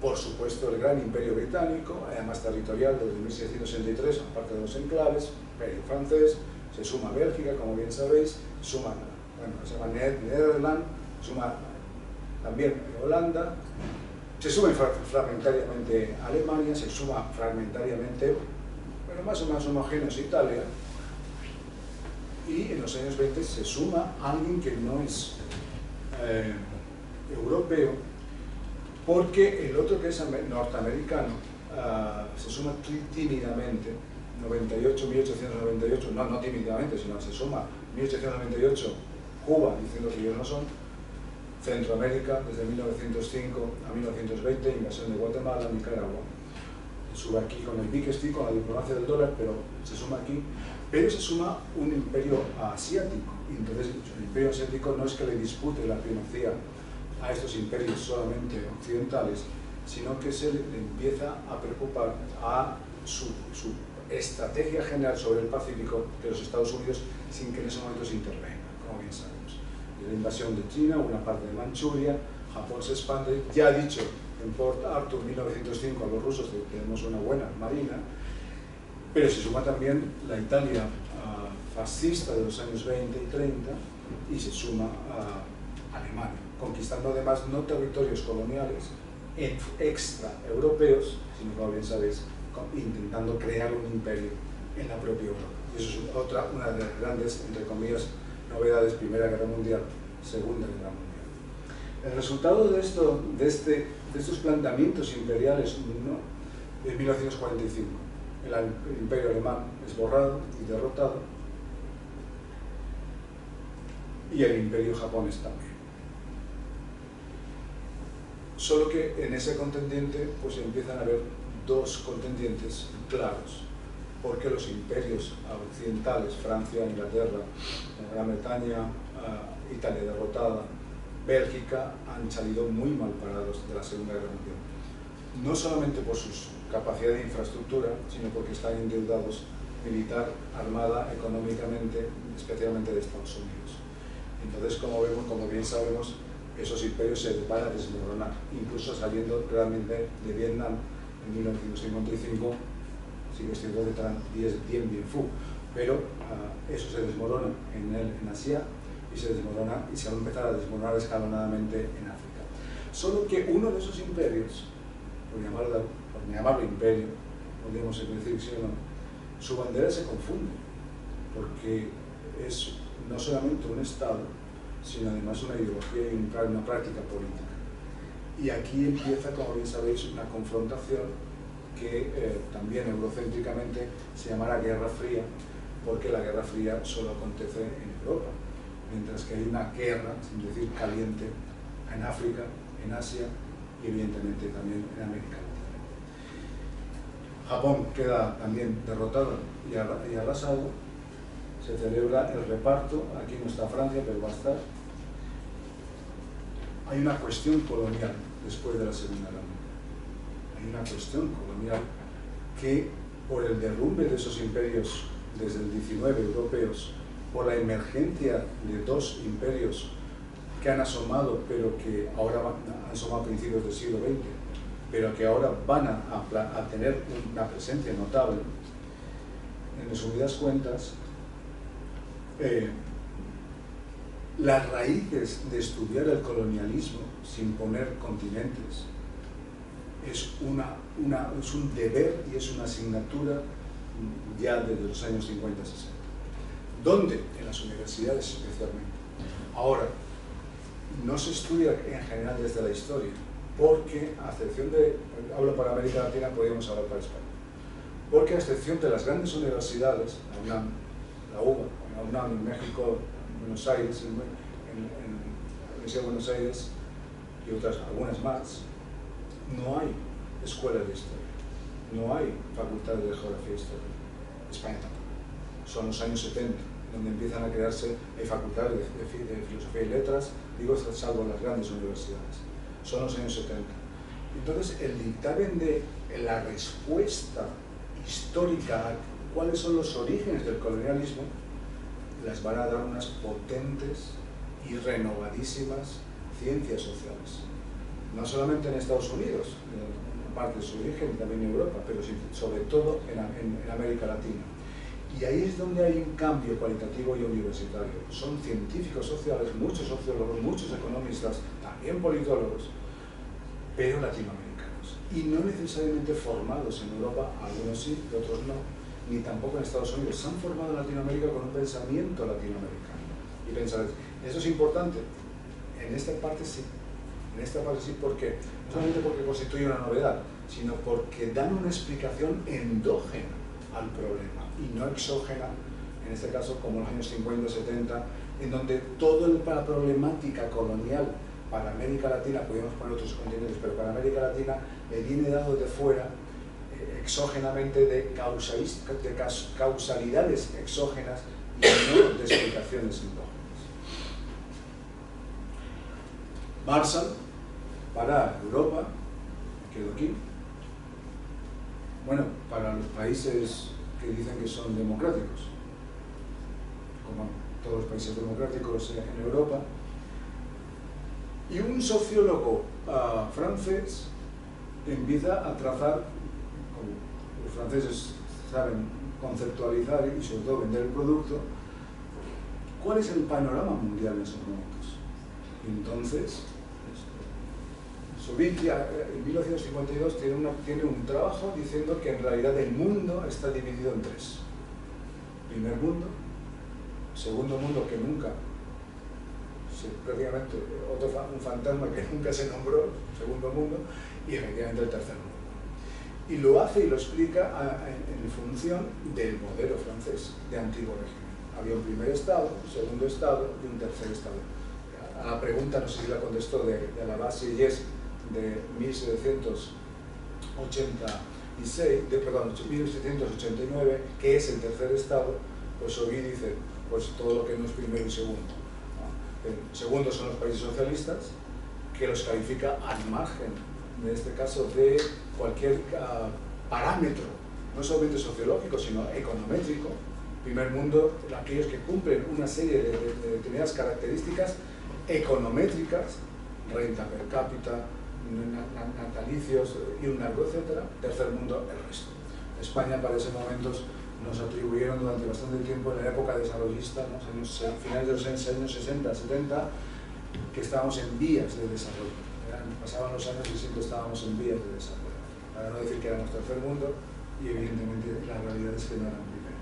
Por supuesto, el gran imperio británico, además territorial desde 1663, aparte de los enclaves, imperio francés, se suma Bélgica, como bien sabéis, se llama Nederland, suma también Holanda, se suma fragmentariamente Alemania, se suma fragmentariamente, pero más o menos homogéneos, Italia, y en los años 20 se suma alguien que no es europeo, porque el otro, que es norteamericano, se suma tímidamente, 1898, no tímidamente, sino se suma 1898, Cuba, diciendo que ellos no son, Centroamérica, desde 1905 a 1920, invasión de Guatemala, Nicaragua. Sube aquí con el big stick, con la diplomacia del dólar, pero se suma aquí. Pero se suma un imperio asiático. Y entonces el imperio asiático no es que le dispute la primacía a estos imperios solamente occidentales, sino que se le empieza a preocupar a su estrategia general sobre el Pacífico de los Estados Unidos, sin que en ese momento se intervenga, como bien sabemos. La invasión de China, una parte de Manchuria, Japón se expande, ya ha dicho en Port Arthur 1905 a los rusos que tenemos una buena marina, pero se suma también la Italia fascista de los años 20 y 30 y se suma a Alemania, conquistando además no territorios coloniales extraeuropeos, sino, como bien sabéis, intentando crear un imperio en la propia Europa. Y eso es una de las grandes, entre comillas, novedades: Primera Guerra Mundial, Segunda Guerra Mundial. El resultado de estos planteamientos imperiales, ¿no?, de 1945, el imperio alemán es borrado y derrotado, y el imperio japonés también. Solo que en ese contendiente pues empiezan a haber dos contendientes claros, porque los imperios occidentales, Francia, Inglaterra, Gran Bretaña, Italia derrotada, Bélgica, han salido muy mal parados de la Segunda Guerra Mundial. No solamente por su capacidad de infraestructura, sino porque están endeudados militar, armada, económicamente, especialmente de Estados Unidos. Entonces, como bien sabemos, esos imperios se van a desmoronar, incluso saliendo realmente de Vietnam en 1955. Sigue siendo de Dien Bien Phu, pero eso se desmorona en Asia y se desmorona y se va a empezar a desmoronar escalonadamente en África. Solo que uno de esos imperios, por llamarlo imperio, podríamos decir sí o no, su bandera se confunde, porque es no solamente un Estado, sino además una ideología y una práctica política. Y aquí empieza, como bien sabéis, una confrontación que también eurocéntricamente se llamará Guerra Fría, porque la Guerra Fría solo acontece en Europa, mientras que hay una guerra, sin decir caliente, en África, en Asia y evidentemente también en América Latina. Japón queda también derrotado y arrasado, se celebra el reparto, aquí no está Francia, pero va a estar. Hay una cuestión colonial después de la Segunda Guerra Mundial. Hay una cuestión colonial que, por el derrumbe de esos imperios desde el 19 europeos, por la emergencia de dos imperios que han asomado, pero que ahora han asomado a principios del siglo XX, pero que ahora van a tener una presencia notable, en resumidas cuentas, las raíces de estudiar el colonialismo sin poner continentes es un deber y es una asignatura ya desde los años 50 60. ¿Dónde? En las universidades especialmente. Ahora, no se estudia en general desde la historia, porque a excepción de, hablo para América Latina, podríamos hablar para España, porque a excepción de las grandes universidades, la UNAM, la UBA, la UNAM en México, en Buenos Aires, en la Universidad de Buenos Aires y otras, algunas más, no hay escuelas de historia, no hay facultades de geografía e historia. España tampoco. Son los años 70, donde empiezan a crearse facultades de filosofía y letras, digo, salvo las grandes universidades. Son los años 70. Entonces, el dictamen de la respuesta histórica a cuáles son los orígenes del colonialismo, las van a dar unas potentes y renovadísimas ciencias sociales. No solamente en Estados Unidos, en parte de su origen, también en Europa, pero sobre todo en América Latina. Y ahí es donde hay un cambio cualitativo y universitario. Son científicos sociales, muchos sociólogos, muchos economistas, también politólogos, pero latinoamericanos. Y no necesariamente formados en Europa, algunos sí, otros no, ni tampoco en Estados Unidos. Se han formado en Latinoamérica con un pensamiento latinoamericano. Y pensar, eso es importante. En esta parte sí. En esta parte sí, porque no solamente porque constituye una novedad, sino porque dan una explicación endógena al problema y no exógena, en este caso como en los años 50, 70, en donde toda la problemática colonial para América Latina, podríamos poner otros continentes, pero para América Latina le viene dado de fuera, exógenamente, de causalidades exógenas y no de explicaciones endógenas. Marshall, para Europa, me quedo aquí, bueno, para los países que dicen que son democráticos, como todos los países democráticos en Europa, y un sociólogo francés empieza a trazar, como los franceses saben conceptualizar y sobre todo vender el producto, cuál es el panorama mundial en esos momentos. Y entonces, Subitia en 1952 tiene un trabajo diciendo que en realidad el mundo está dividido en tres. Primer mundo, segundo mundo que nunca, prácticamente un fantasma que nunca se nombró, segundo mundo, y efectivamente el tercer mundo. Y lo hace y lo explica en función del modelo francés de antiguo régimen. Había un primer estado, un segundo estado y un tercer estado. A la pregunta, no sé si la contestó, de la base Yes de 1789, que es el tercer estado, pues Ogui dice, pues todo lo que no es primero y segundo. El segundo son los países socialistas, que los califica al margen, en este caso, de cualquier parámetro, no solamente sociológico, sino econométrico. Primer mundo, aquellos que cumplen una serie de determinadas características econométricas, renta per cápita, natalicios y un largo etcétera. Tercer mundo, el resto. España para ese momento nos atribuyeron durante bastante tiempo, en la época desarrollista, ¿no? Finales de los años 60, 70, que estábamos en vías de desarrollo. Pasaban los años y siempre estábamos en vías de desarrollo. Para no decir que éramos tercer mundo, y evidentemente la realidad es que no eran primero.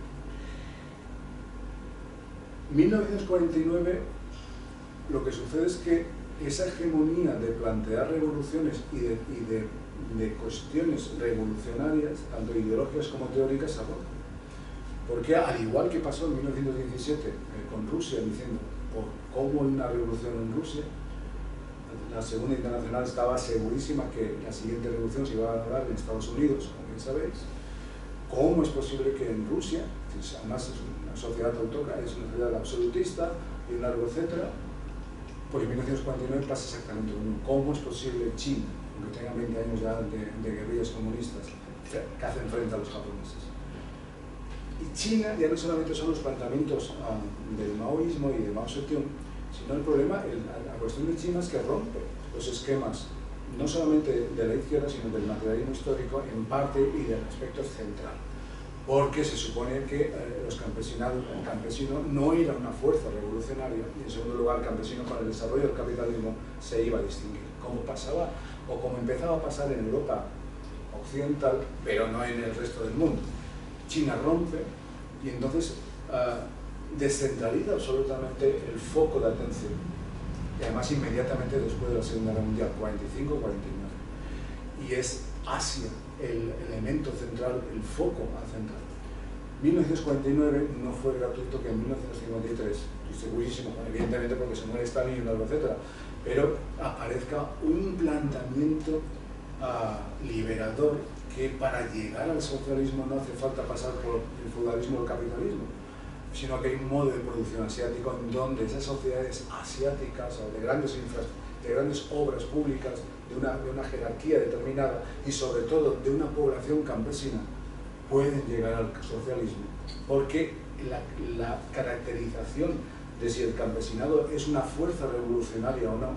1949, lo que sucede es que esa hegemonía de plantear revoluciones y de cuestiones revolucionarias, tanto ideológicas como teóricas, se agota. Porque al igual que pasó en 1917 con Rusia, diciendo cómo una revolución en Rusia, la Segunda Internacional estaba segurísima que la siguiente revolución se iba a dar en Estados Unidos, como bien sabéis. ¿Cómo es posible que en Rusia, además es una sociedad autócrata, es una sociedad absolutista y un largo etcétera, pues en 1949 pasa exactamente lo mismo? ¿Cómo es posible China, aunque tenga 20 años ya de guerrillas comunistas, que hacen frente a los japoneses? Y China ya no solamente son los planteamientos del maoísmo y de Mao Zedong, sino el problema, la cuestión de China es que rompe los esquemas, no solamente de la izquierda, sino del materialismo histórico en parte y del aspecto central. Porque se supone que el campesino no era una fuerza revolucionaria, y en segundo lugar el campesino con el desarrollo del capitalismo se iba a distinguir, como pasaba o como empezaba a pasar en Europa occidental, pero no en el resto del mundo. China rompe y entonces descentraliza absolutamente el foco de atención y además inmediatamente después de la Segunda Guerra Mundial, 45-49. Y es Asia el elemento central, el foco central. 1949 no fue gratuito que en 1953, estoy segurísimo, evidentemente porque se muere Stalin y etcétera, pero aparezca un planteamiento liberador que para llegar al socialismo no hace falta pasar por el feudalismo o el capitalismo, sino que hay un modo de producción asiático en donde esas sociedades asiáticas o de grandes obras públicas, de una jerarquía determinada y sobre todo de una población campesina, pueden llegar al socialismo, porque la caracterización de si el campesinado es una fuerza revolucionaria o no,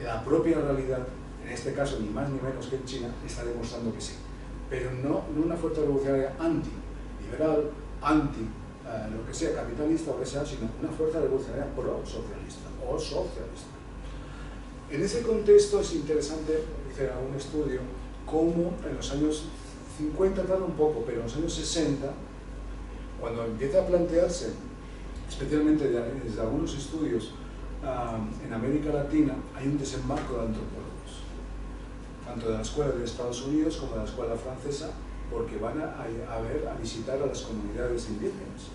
la propia realidad, en este caso ni más ni menos que en China, está demostrando que sí, pero no una fuerza revolucionaria anti-liberal, lo que sea, capitalista o que sea, sino una fuerza revolucionaria pro-socialista o socialista. En ese contexto es interesante hacer un estudio cómo en los años 50 tarda un poco, pero en los años 60, cuando empieza a plantearse, especialmente desde algunos estudios en América Latina, hay un desembarco de antropólogos, tanto de la escuela de Estados Unidos como de la escuela francesa, porque van a visitar a las comunidades indígenas.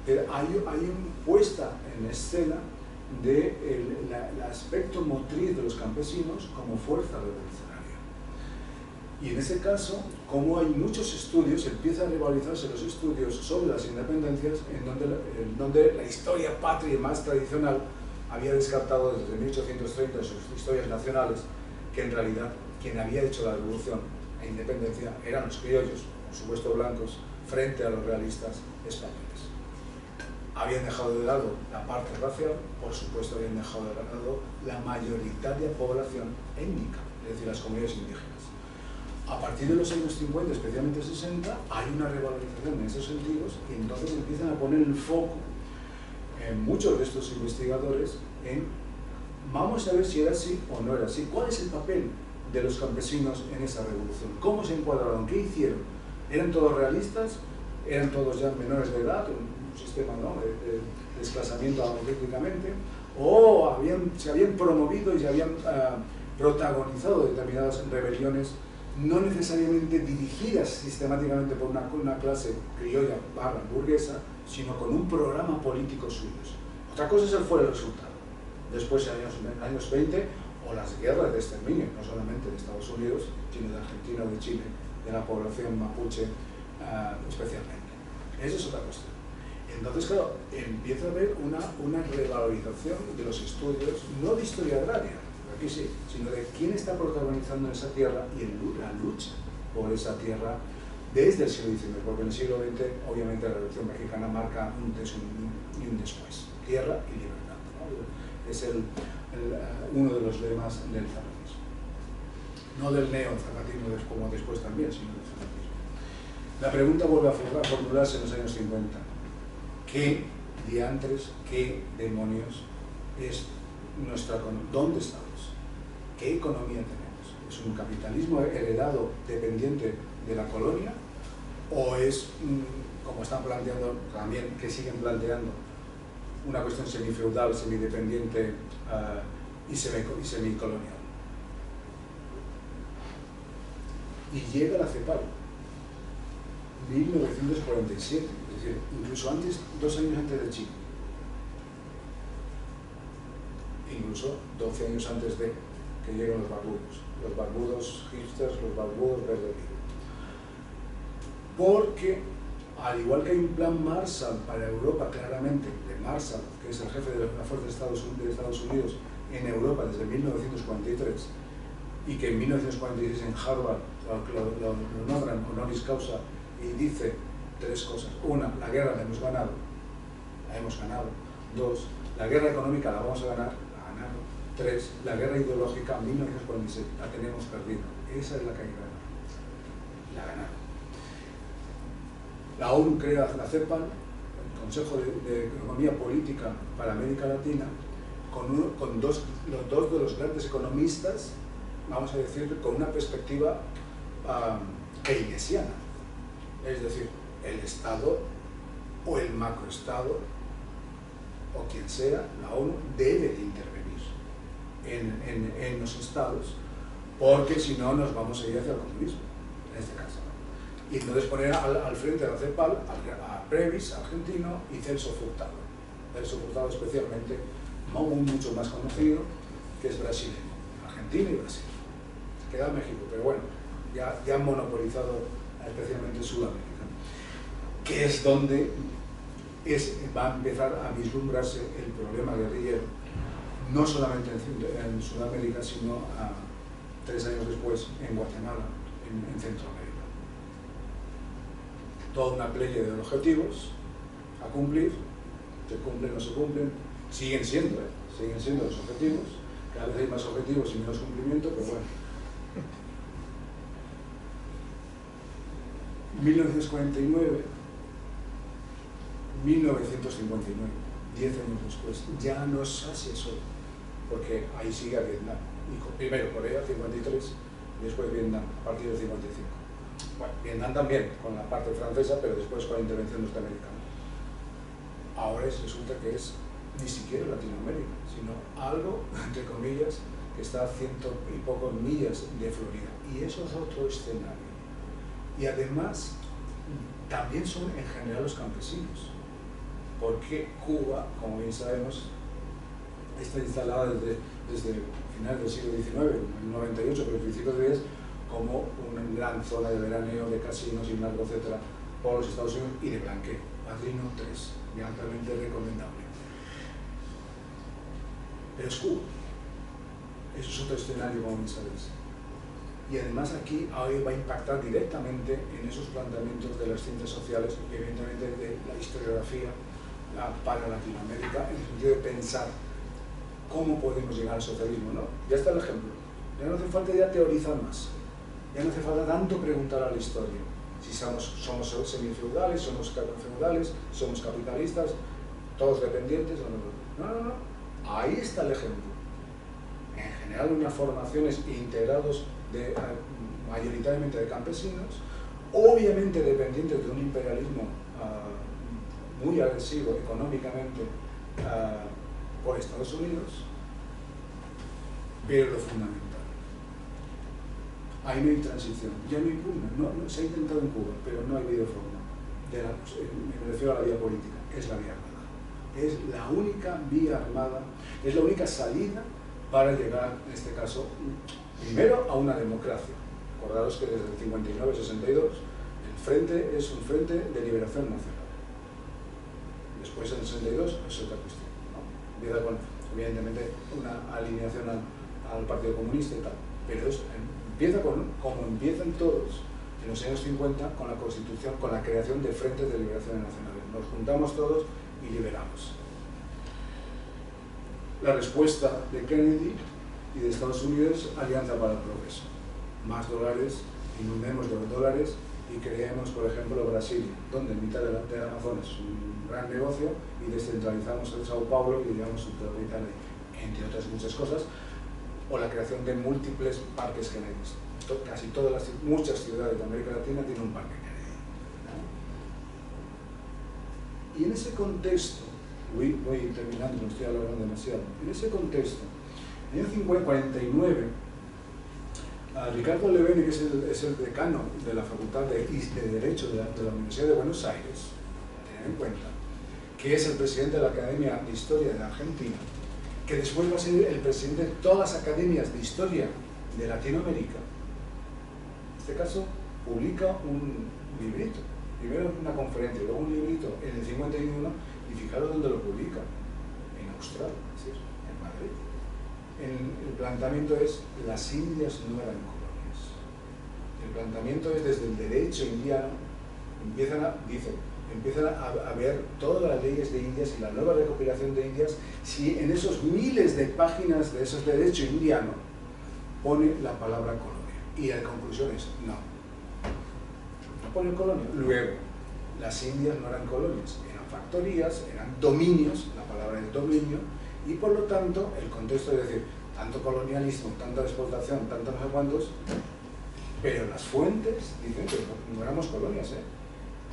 Pero hay una puesta en escena del aspecto motriz de los campesinos como fuerza revolucionaria. Y en ese caso, como hay muchos estudios, empiezan a rivalizarse los estudios sobre las independencias, en donde la historia patria más tradicional había descartado desde 1830 sus historias nacionales, que en realidad quien había hecho la revolución e independencia eran los criollos, por supuesto blancos, frente a los realistas españoles. Habían dejado de lado la parte racial, por supuesto habían dejado de lado la mayoritaria población étnica, es decir, las comunidades indígenas. A partir de los años 50, especialmente 60, hay una revalorización en esos sentidos y entonces empiezan a poner el foco en muchos de estos investigadores en vamos a ver si era así o no era así. ¿Cuál es el papel de los campesinos en esa revolución? ¿Cómo se encuadraron? ¿Qué hicieron? ¿Eran todos realistas? ¿Eran todos ya menores de edad? Un sistema, ¿no?, de desclasamiento algorítmicamente. ¿O se habían promovido y se habían protagonizado determinadas rebeliones no necesariamente dirigidas sistemáticamente por una clase criolla / burguesa, sino con un programa político suyo? Otra cosa es el fuera el resultado. Después, en los años 20, o las guerras de exterminio, no solamente de Estados Unidos, sino de Argentina o de Chile, de la población mapuche especialmente. Esa es otra cuestión. Entonces, claro, empieza a haber una revalorización de los estudios, no de historia agraria, aquí sí, sino de quién está protagonizando esa tierra y la lucha por esa tierra desde el siglo XIX, porque en el siglo XX, obviamente, la Revolución Mexicana marca un antes y un después, tierra y libertad, ¿no? Es uno de los lemas del zapatismo. No del neozapatismo como después también, sino del zapatismo. La pregunta vuelve a formularse en los años 50. ¿Qué diantres, qué demonios es nuestra economía? ¿Dónde estamos? ¿Qué economía tenemos? ¿Es un capitalismo heredado dependiente de la colonia? ¿O es, como están planteando también, que siguen planteando, una cuestión semifeudal, semidependiente y semicolonial? Y llega la CEPAL, 1947, es decir, incluso antes, 2 años antes de Chile, incluso 12 años antes de que lleguen los barbudos hipsters, los barbudos verdes. Porque, al igual que hay un plan Marshall para Europa, claramente, de Marshall, que es el jefe de la Fuerza de Estados Unidos en Europa desde 1943, y que en 1946 en Harvard lo nombran honoris causa y dice 3 cosas. 1, la guerra la hemos ganado. 2, la guerra económica la vamos a ganar. 3, la guerra ideológica, 1946, la tenemos perdida. Esa es la que hay que ganar. La ganaron. La ONU crea la CEPAL, el Consejo de Economía Política para América Latina, con los dos de los grandes economistas, vamos a decir, con una perspectiva keynesiana. Es decir, el Estado o el macroestado o quien sea, la ONU debe de intervenir en los estados, porque si no nos vamos a ir hacia el comunismo, en este caso. Y entonces poner al frente de la CEPAL a Previs, argentino, y Celso Furtado. Celso Furtado especialmente, mucho más conocido, que es brasileño, Argentina y Brasil. Queda México, pero bueno, ya han monopolizado especialmente Sudamérica, que es donde va a empezar a vislumbrarse el problema guerrillero, no solamente en Sudamérica, sino 3 años después en Guatemala, en Centroamérica. Toda una playa de objetivos a cumplir, se cumplen o no se cumplen, siguen siendo los objetivos, cada vez hay más objetivos y menos cumplimiento, pero bueno. 1949, 1959, 10 años después, ya no es Asia solo, porque ahí sigue Vietnam. Y primero Corea, 53, y después Vietnam, a partir del 55. Bueno, Vietnam también, con la parte francesa, pero después con la intervención norteamericana. Ahora resulta que es ni siquiera Latinoamérica, sino algo, entre comillas, que está a 100 y pocos millas de Florida. Y eso es otro escenario. Y además, también son en general los campesinos, porque Cuba, como bien sabemos, está instalada desde finales del siglo XIX, en el 98, pero principios de 10, como una gran zona de veraneo, de casinos y narco, etcétera, por los Estados Unidos y de blanqueo. Padrino 3, y altamente recomendable. Pero es Cuba. Eso es otro escenario, como bien sabéis. Y además aquí hoy va a impactar directamente en esos planteamientos de las ciencias sociales y evidentemente de la historiografía para Latinoamérica, en el sentido de pensar cómo podemos llegar al socialismo, ¿no? Ya está el ejemplo. Ya no hace falta ya teorizar más. Ya no hace falta tanto preguntar a la historia. Si somos semifeudales, somos feudales, somos capitalistas, todos dependientes. No. Ahí está el ejemplo. En general, unas formaciones integrados mayoritariamente de campesinos, obviamente dependientes de un imperialismo muy agresivo económicamente por Estados Unidos, pero lo fundamental. Ahí no hay transición, ya no hay pugna, no, se ha intentado en Cuba, pero no hay vía forma. Me refiero a la vía política, es la vía armada. Es la única vía armada, es la única salida para llegar, en este caso, primero a una democracia. Acordaros que desde el 59-62 el frente es un frente de liberación nacional. Después en el 62 es otra cuestión, ¿no? Empieza con, evidentemente, una alineación al Partido Comunista y tal, pero empieza como empiezan todos en los años 50 con la Constitución, con la creación de frentes de liberación nacionales. Nos juntamos todos y liberamos. La respuesta de Kennedy y de Estados Unidos, Alianza para el Progreso. Más dólares, inundemos de dólares y creemos, por ejemplo, Brasil, donde en mitad del Amazonas es un gran negocio, y descentralizamos el Sao Paulo y llevamos su capital ahí, entre otras muchas cosas, o la creación de múltiples parques Kennedy. Casi muchas ciudades de América Latina tienen un parque Kennedy, ¿no? Y en ese contexto, voy terminando, no estoy hablando demasiado, en ese contexto, en el 1949, Ricardo Levene, que es el decano de la Facultad de Derecho de la Universidad de Buenos Aires, tened en cuenta, que es el presidente de la Academia de Historia de Argentina, que después va a ser el presidente de todas las academias de historia de Latinoamérica. En este caso, publica un librito, primero una conferencia, luego un librito en el 51, y fijaros dónde lo publica, en Australia, es decir, en Madrid. El planteamiento es: las Indias no eran colonias. El planteamiento es desde el derecho indiano, empiezan a ver todas las leyes de Indias y la nueva recopilación de Indias, si en esos miles de páginas de esos derechos indianos pone la palabra colonia. Y la conclusión es: no pone colonia. Luego, las Indias no eran colonias, eran factorías, eran dominios, la palabra es dominio, y por lo tanto el contexto es decir, tanto colonialismo, tanta explotación, tanto no sé cuántos, pero las fuentes dicen que no éramos colonias,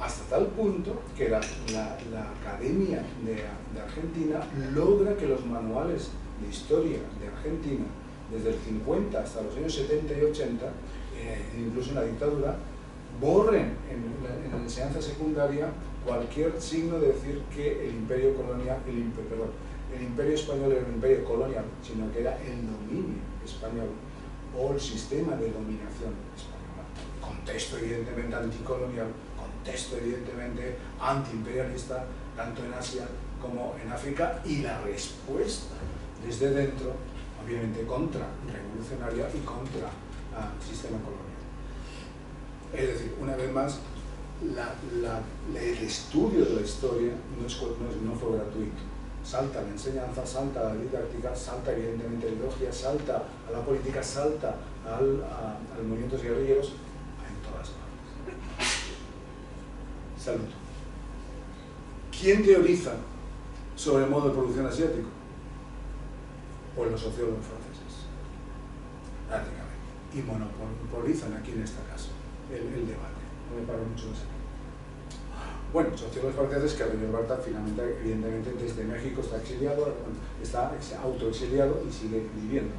hasta tal punto que la Academia de Argentina logra que los manuales de historia de Argentina, desde el 50 hasta los años 70 y 80, incluso en la dictadura, borren en la enseñanza secundaria cualquier signo de decir que el imperio colonial, el imperio español era un imperio colonial, sino que era el dominio español o el sistema de dominación española. Contexto evidentemente anticolonial, contexto evidentemente antiimperialista, tanto en Asia como en África, y la respuesta desde dentro, obviamente contra-revolucionaria y contra sistema colonial. Es decir, una vez más, el estudio de la historia no fue gratuito. Salta la enseñanza, salta la didáctica, salta evidentemente la ideología, salta a la política, salta a los movimientos guerrilleros, en todas partes. Salud. ¿Quién teoriza sobre el modo de producción asiático? Pues los sociólogos franceses, prácticamente. Y monopolizan aquí en esta casa el debate. No me paro mucho más aquí. Bueno, sociólogos franceses que René Barta finalmente, evidentemente, desde México está exiliado, está autoexiliado y sigue viviendo.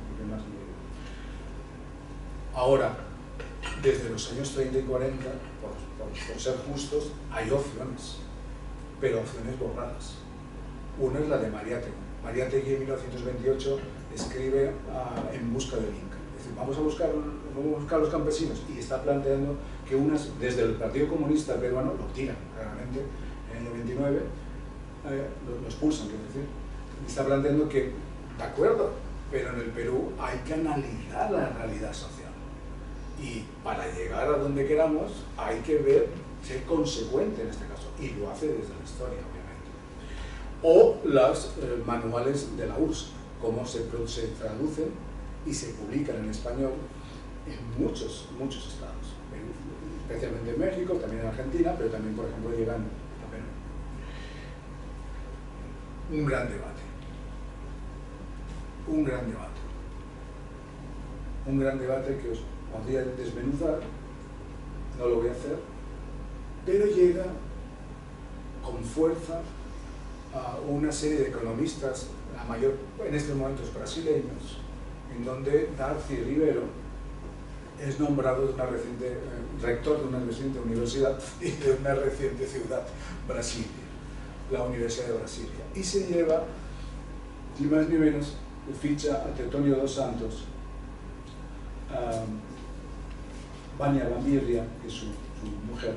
Ahora, desde los años 30 y 40, por ser justos, hay opciones, pero opciones borradas. Una es la de Mariátegui. Mariátegui en 1928 escribe En busca del Inca. Es decir, vamos a buscar a los campesinos, y está planteando que desde el Partido Comunista Peruano lo tiran claramente en el 29, lo expulsan, quiero decir. Está planteando que, de acuerdo, pero en el Perú hay que analizar la realidad social. Y para llegar a donde queramos hay que ser consecuente en este caso, y lo hace desde la historia, obviamente. O los manuales de la URSS, cómo se traducen y se publican en español en muchos estados, especialmente en México, también en Argentina, pero también, por ejemplo, llegan a Perú. Un gran debate. Un gran debate que os podría desmenuzar, no lo voy a hacer, pero llega con fuerza a una serie de economistas, la mayor en estos momentos brasileños, en donde Darcy Ribeiro es nombrado rector de una reciente universidad y de una reciente ciudad, Brasilia, la Universidad de Brasilia. Y se lleva, ni más ni menos, ficha a Tetonio dos Santos, Vania Lamirria, que es su mujer,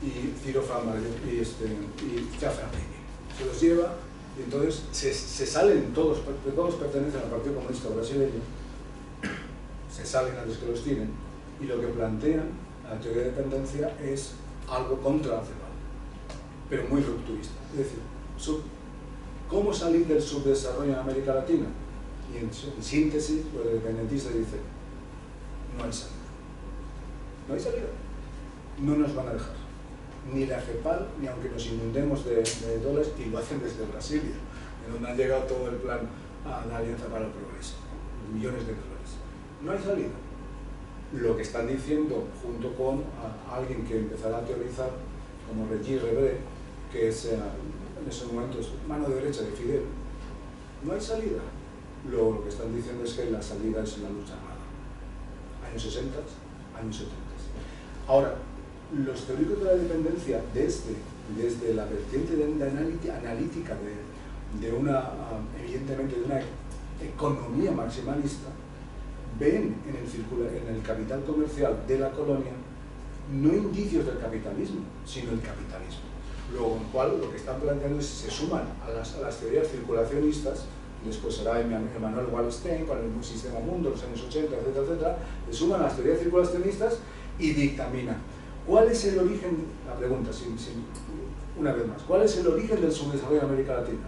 y Ciro Famario y Ciaffarelli. Se los lleva, y entonces se salen todos pertenecen al Partido Comunista Brasileño, se salen antes que los tiren, y lo que plantean la teoría de dependencia es algo contranacional, pero muy rupturista. Es decir, ¿cómo salir del subdesarrollo en América Latina? Y en síntesis, los independentistas dicen, no hay salida. No hay salida. No nos van a dejar. Ni la CEPAL, ni aunque nos inundemos de dólares, y lo hacen desde Brasilia, en donde han llegado todo el plan a la Alianza para el Progreso, millones de dólares. No hay salida. Lo que están diciendo, junto con alguien que empezará a teorizar, como Regis Rebré, que es en esos momentos mano derecha de Fidel, no hay salida. Lo que están diciendo es que la salida es la lucha armada. Años 60, años 70. Ahora, los teóricos de la dependencia, desde la vertiente analítica evidentemente de una economía maximalista, ven en el capital comercial de la colonia no indicios del capitalismo, sino el capitalismo. Luego, con lo cual, lo que están planteando es que se suman a las teorías circulacionistas, después será Emmanuel Wallerstein con el sistema mundo, los años 80, etcétera, etcétera, se suman a las teorías circulacionistas y dictaminan. ¿Cuál es el origen? La pregunta, una vez más, ¿cuál es el origen del subdesarrollo de América Latina?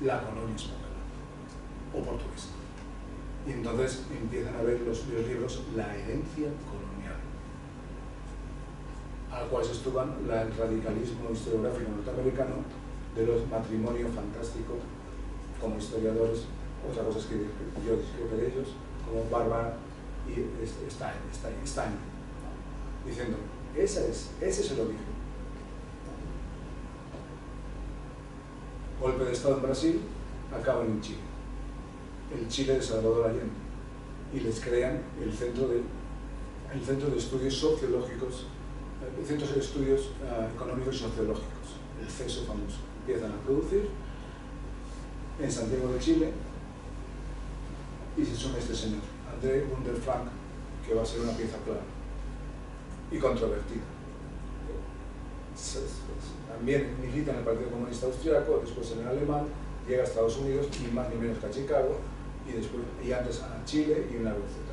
La colonia española o portuguesa. Y entonces empiezan a ver los libros La herencia colonial, al cual se estudian el radicalismo historiográfico norteamericano de los matrimonios fantásticos como historiadores, otra cosa es que yo discrepo de ellos, como Barbara y Stein, diciendo, ese es el origen. golpe de Estado en Brasil, acaban en Chile, el Chile de Salvador Allende, y les crean el Centro de Estudios Sociológicos, el Centro de Estudios Económicos y Sociológicos, el CESO famoso. Empiezan a producir en Santiago de Chile y se suma este señor, André Bundelfrank, que va a ser una pieza clave y controvertida. También milita en el Partido Comunista Austriaco, después en el alemán, llega a Estados Unidos y más ni menos que a Chicago, y antes a Chile y una vez, etc.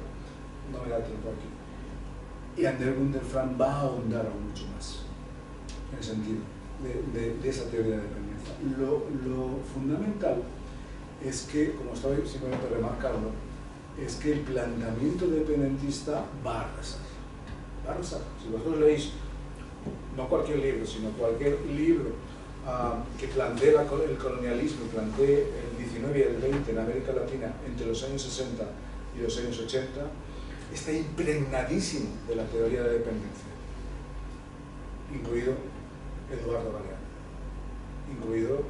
No me da tiempo aquí. Y André Bundelfrank va a ahondar aún mucho más en el sentido de esa teoría de dependencia. Lo fundamental es que, como estaba simplemente remarcando, es que el planteamiento dependentista va a arrasar. Va a arrasar. Si vosotros leéis, no cualquier libro, sino cualquier libro que plantee el colonialismo, plantee el 19 y el 20 en América Latina entre los años 60 y los años 80, está impregnadísimo de la teoría de dependencia, incluido Eduardo Galeano, incluido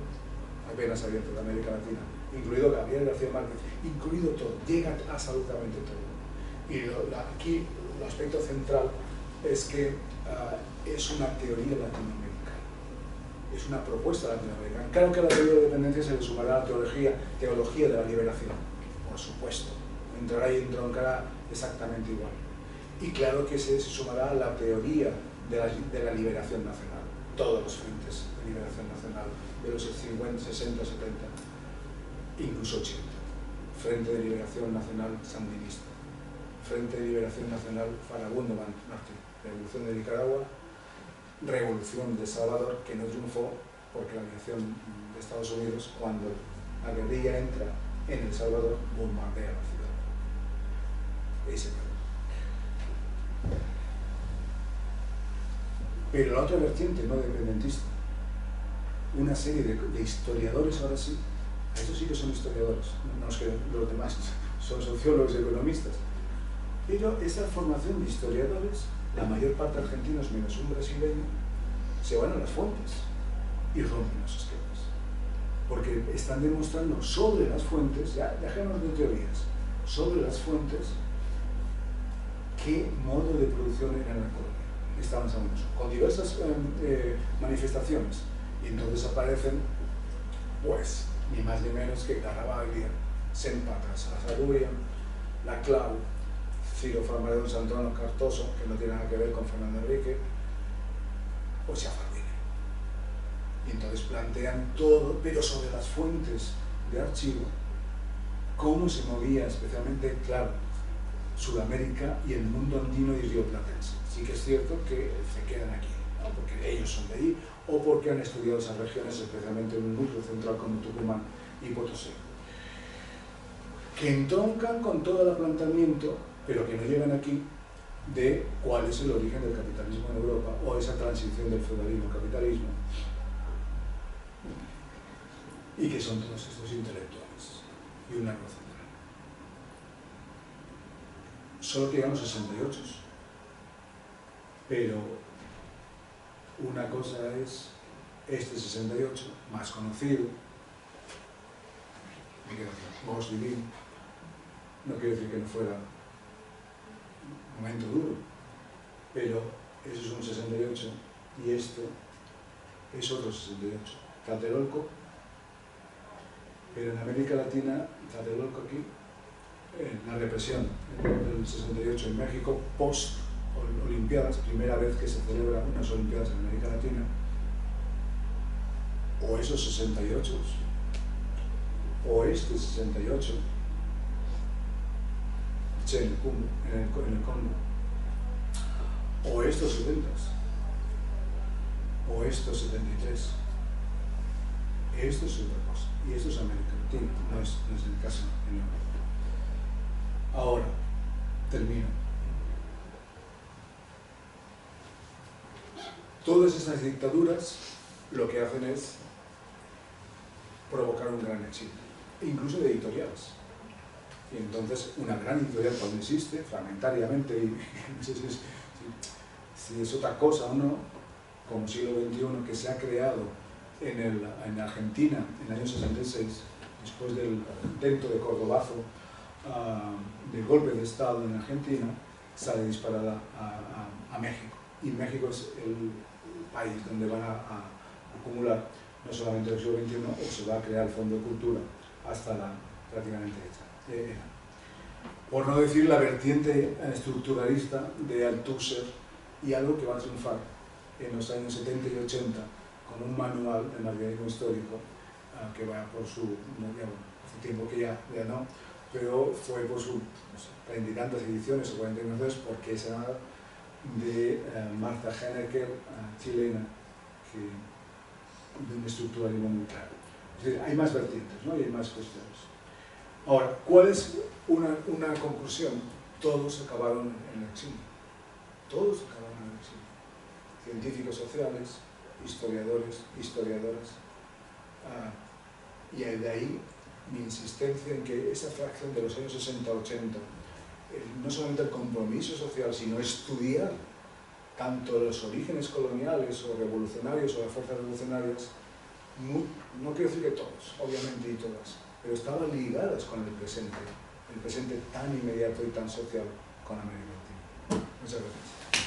Apenas Abierto de América Latina, incluido Gabriel García Márquez, incluido todo, llega absolutamente todo. Y aquí el aspecto central es que es una teoría latinoamericana, es una propuesta latinoamericana. Claro que a la teoría de dependencia se le sumará la teología de la liberación, por supuesto, entrará y entroncará exactamente igual. Y claro que se sumará la teoría de la liberación nacional, todos los frentes de liberación nacional, de los 50, 60, 70, incluso 80. Frente de Liberación Nacional Sandinista, Frente de Liberación Nacional Farabundo Martí, Revolución de Nicaragua, Revolución de Salvador, que no triunfó porque la aviación de Estados Unidos, cuando la guerrilla entra en El Salvador, bombardea la ciudad. Ese caso. Pero la otra vertiente no dependentista, una serie de historiadores, ahora sí, estos sí que son historiadores, no es que los demás son sociólogos y economistas, pero esa formación de historiadores, la mayor parte argentinos menos un brasileño, se van a las fuentes y rompen los esquemas, porque están demostrando sobre las fuentes, ya dejemos de teorías, sobre las fuentes, qué modo de producción era la colonia. Estaban con diversas manifestaciones, y entonces aparecen, pues, ni más ni menos que Garavaglia, Sempata, Sazaruria, La Clau, Ciro Farmarón Santoro Cartoso, que no tiene nada que ver con Fernando Enrique, o Schiaffardini. Y entonces plantean todo, pero sobre las fuentes de archivo, cómo se movía especialmente, claro, Sudamérica y el mundo andino y rioplatense. Sí que es cierto que se quedan aquí, ¿no? Porque ellos son de ahí, o porque han estudiado esas regiones, especialmente en un núcleo central como Tucumán y Potosí, que entroncan con todo el planteamiento, pero que no llegan aquí, de cuál es el origen del capitalismo en Europa, o esa transición del feudalismo al capitalismo, y que son todos estos intelectuales, y una cosa central. Solo quedan los 68, pero una cosa es este 68, más conocido, me quedo aquí, Vos Divino, no quiero decir que no fuera un momento duro, pero eso es un 68 y esto es otro 68. Tlatelolco, pero en América Latina, Tlatelolco aquí, la represión del 68 en México, post-Olimpiadas, primera vez que se celebran unas Olimpiadas en América Latina, o esos 68, o este 68, en el Congo, o estos 70, o estos 73, esto es otra cosa, y esto es América Latina, no es el caso en Europa. Ahora, termino. Todas estas dictaduras lo que hacen es provocar un gran éxito, incluso de editoriales. Y entonces una gran editorial cuando existe, fragmentariamente, y no sé si es otra cosa o no, como siglo XXI, que se ha creado en Argentina, en el año 66, después del intento de Cordobazo, del golpe de Estado en Argentina, sale disparada a México. Y México es el país donde van a acumular no solamente el siglo XXI, o se va a crear el Fondo de Cultura hasta la prácticamente hecha. Por no decir la vertiente estructuralista de Althusser, y algo que va a triunfar en los años 70 y 80 con un manual de materialismo histórico que va por su, hace tiempo que ya no, pero fue por su, no sé, 30 y tantas ediciones o 40 años después, porque es de Martha Hennecker, chilena, de un estructuralismo muy claro. Es decir, hay más vertientes, ¿no? Y hay más cuestiones. Ahora, ¿cuál es una conclusión? Todos acabaron en el exilio. Todos acabaron en el exilio. Científicos sociales, historiadores, historiadoras. Y de ahí mi insistencia en que esa fracción de los años 60-80, no solamente el compromiso social, sino estudiar tanto los orígenes coloniales o revolucionarios o las fuerzas revolucionarias, no quiero decir que todos, obviamente, y todas, pero estaban ligadas con el presente tan inmediato y tan social con América Latina. Muchas gracias.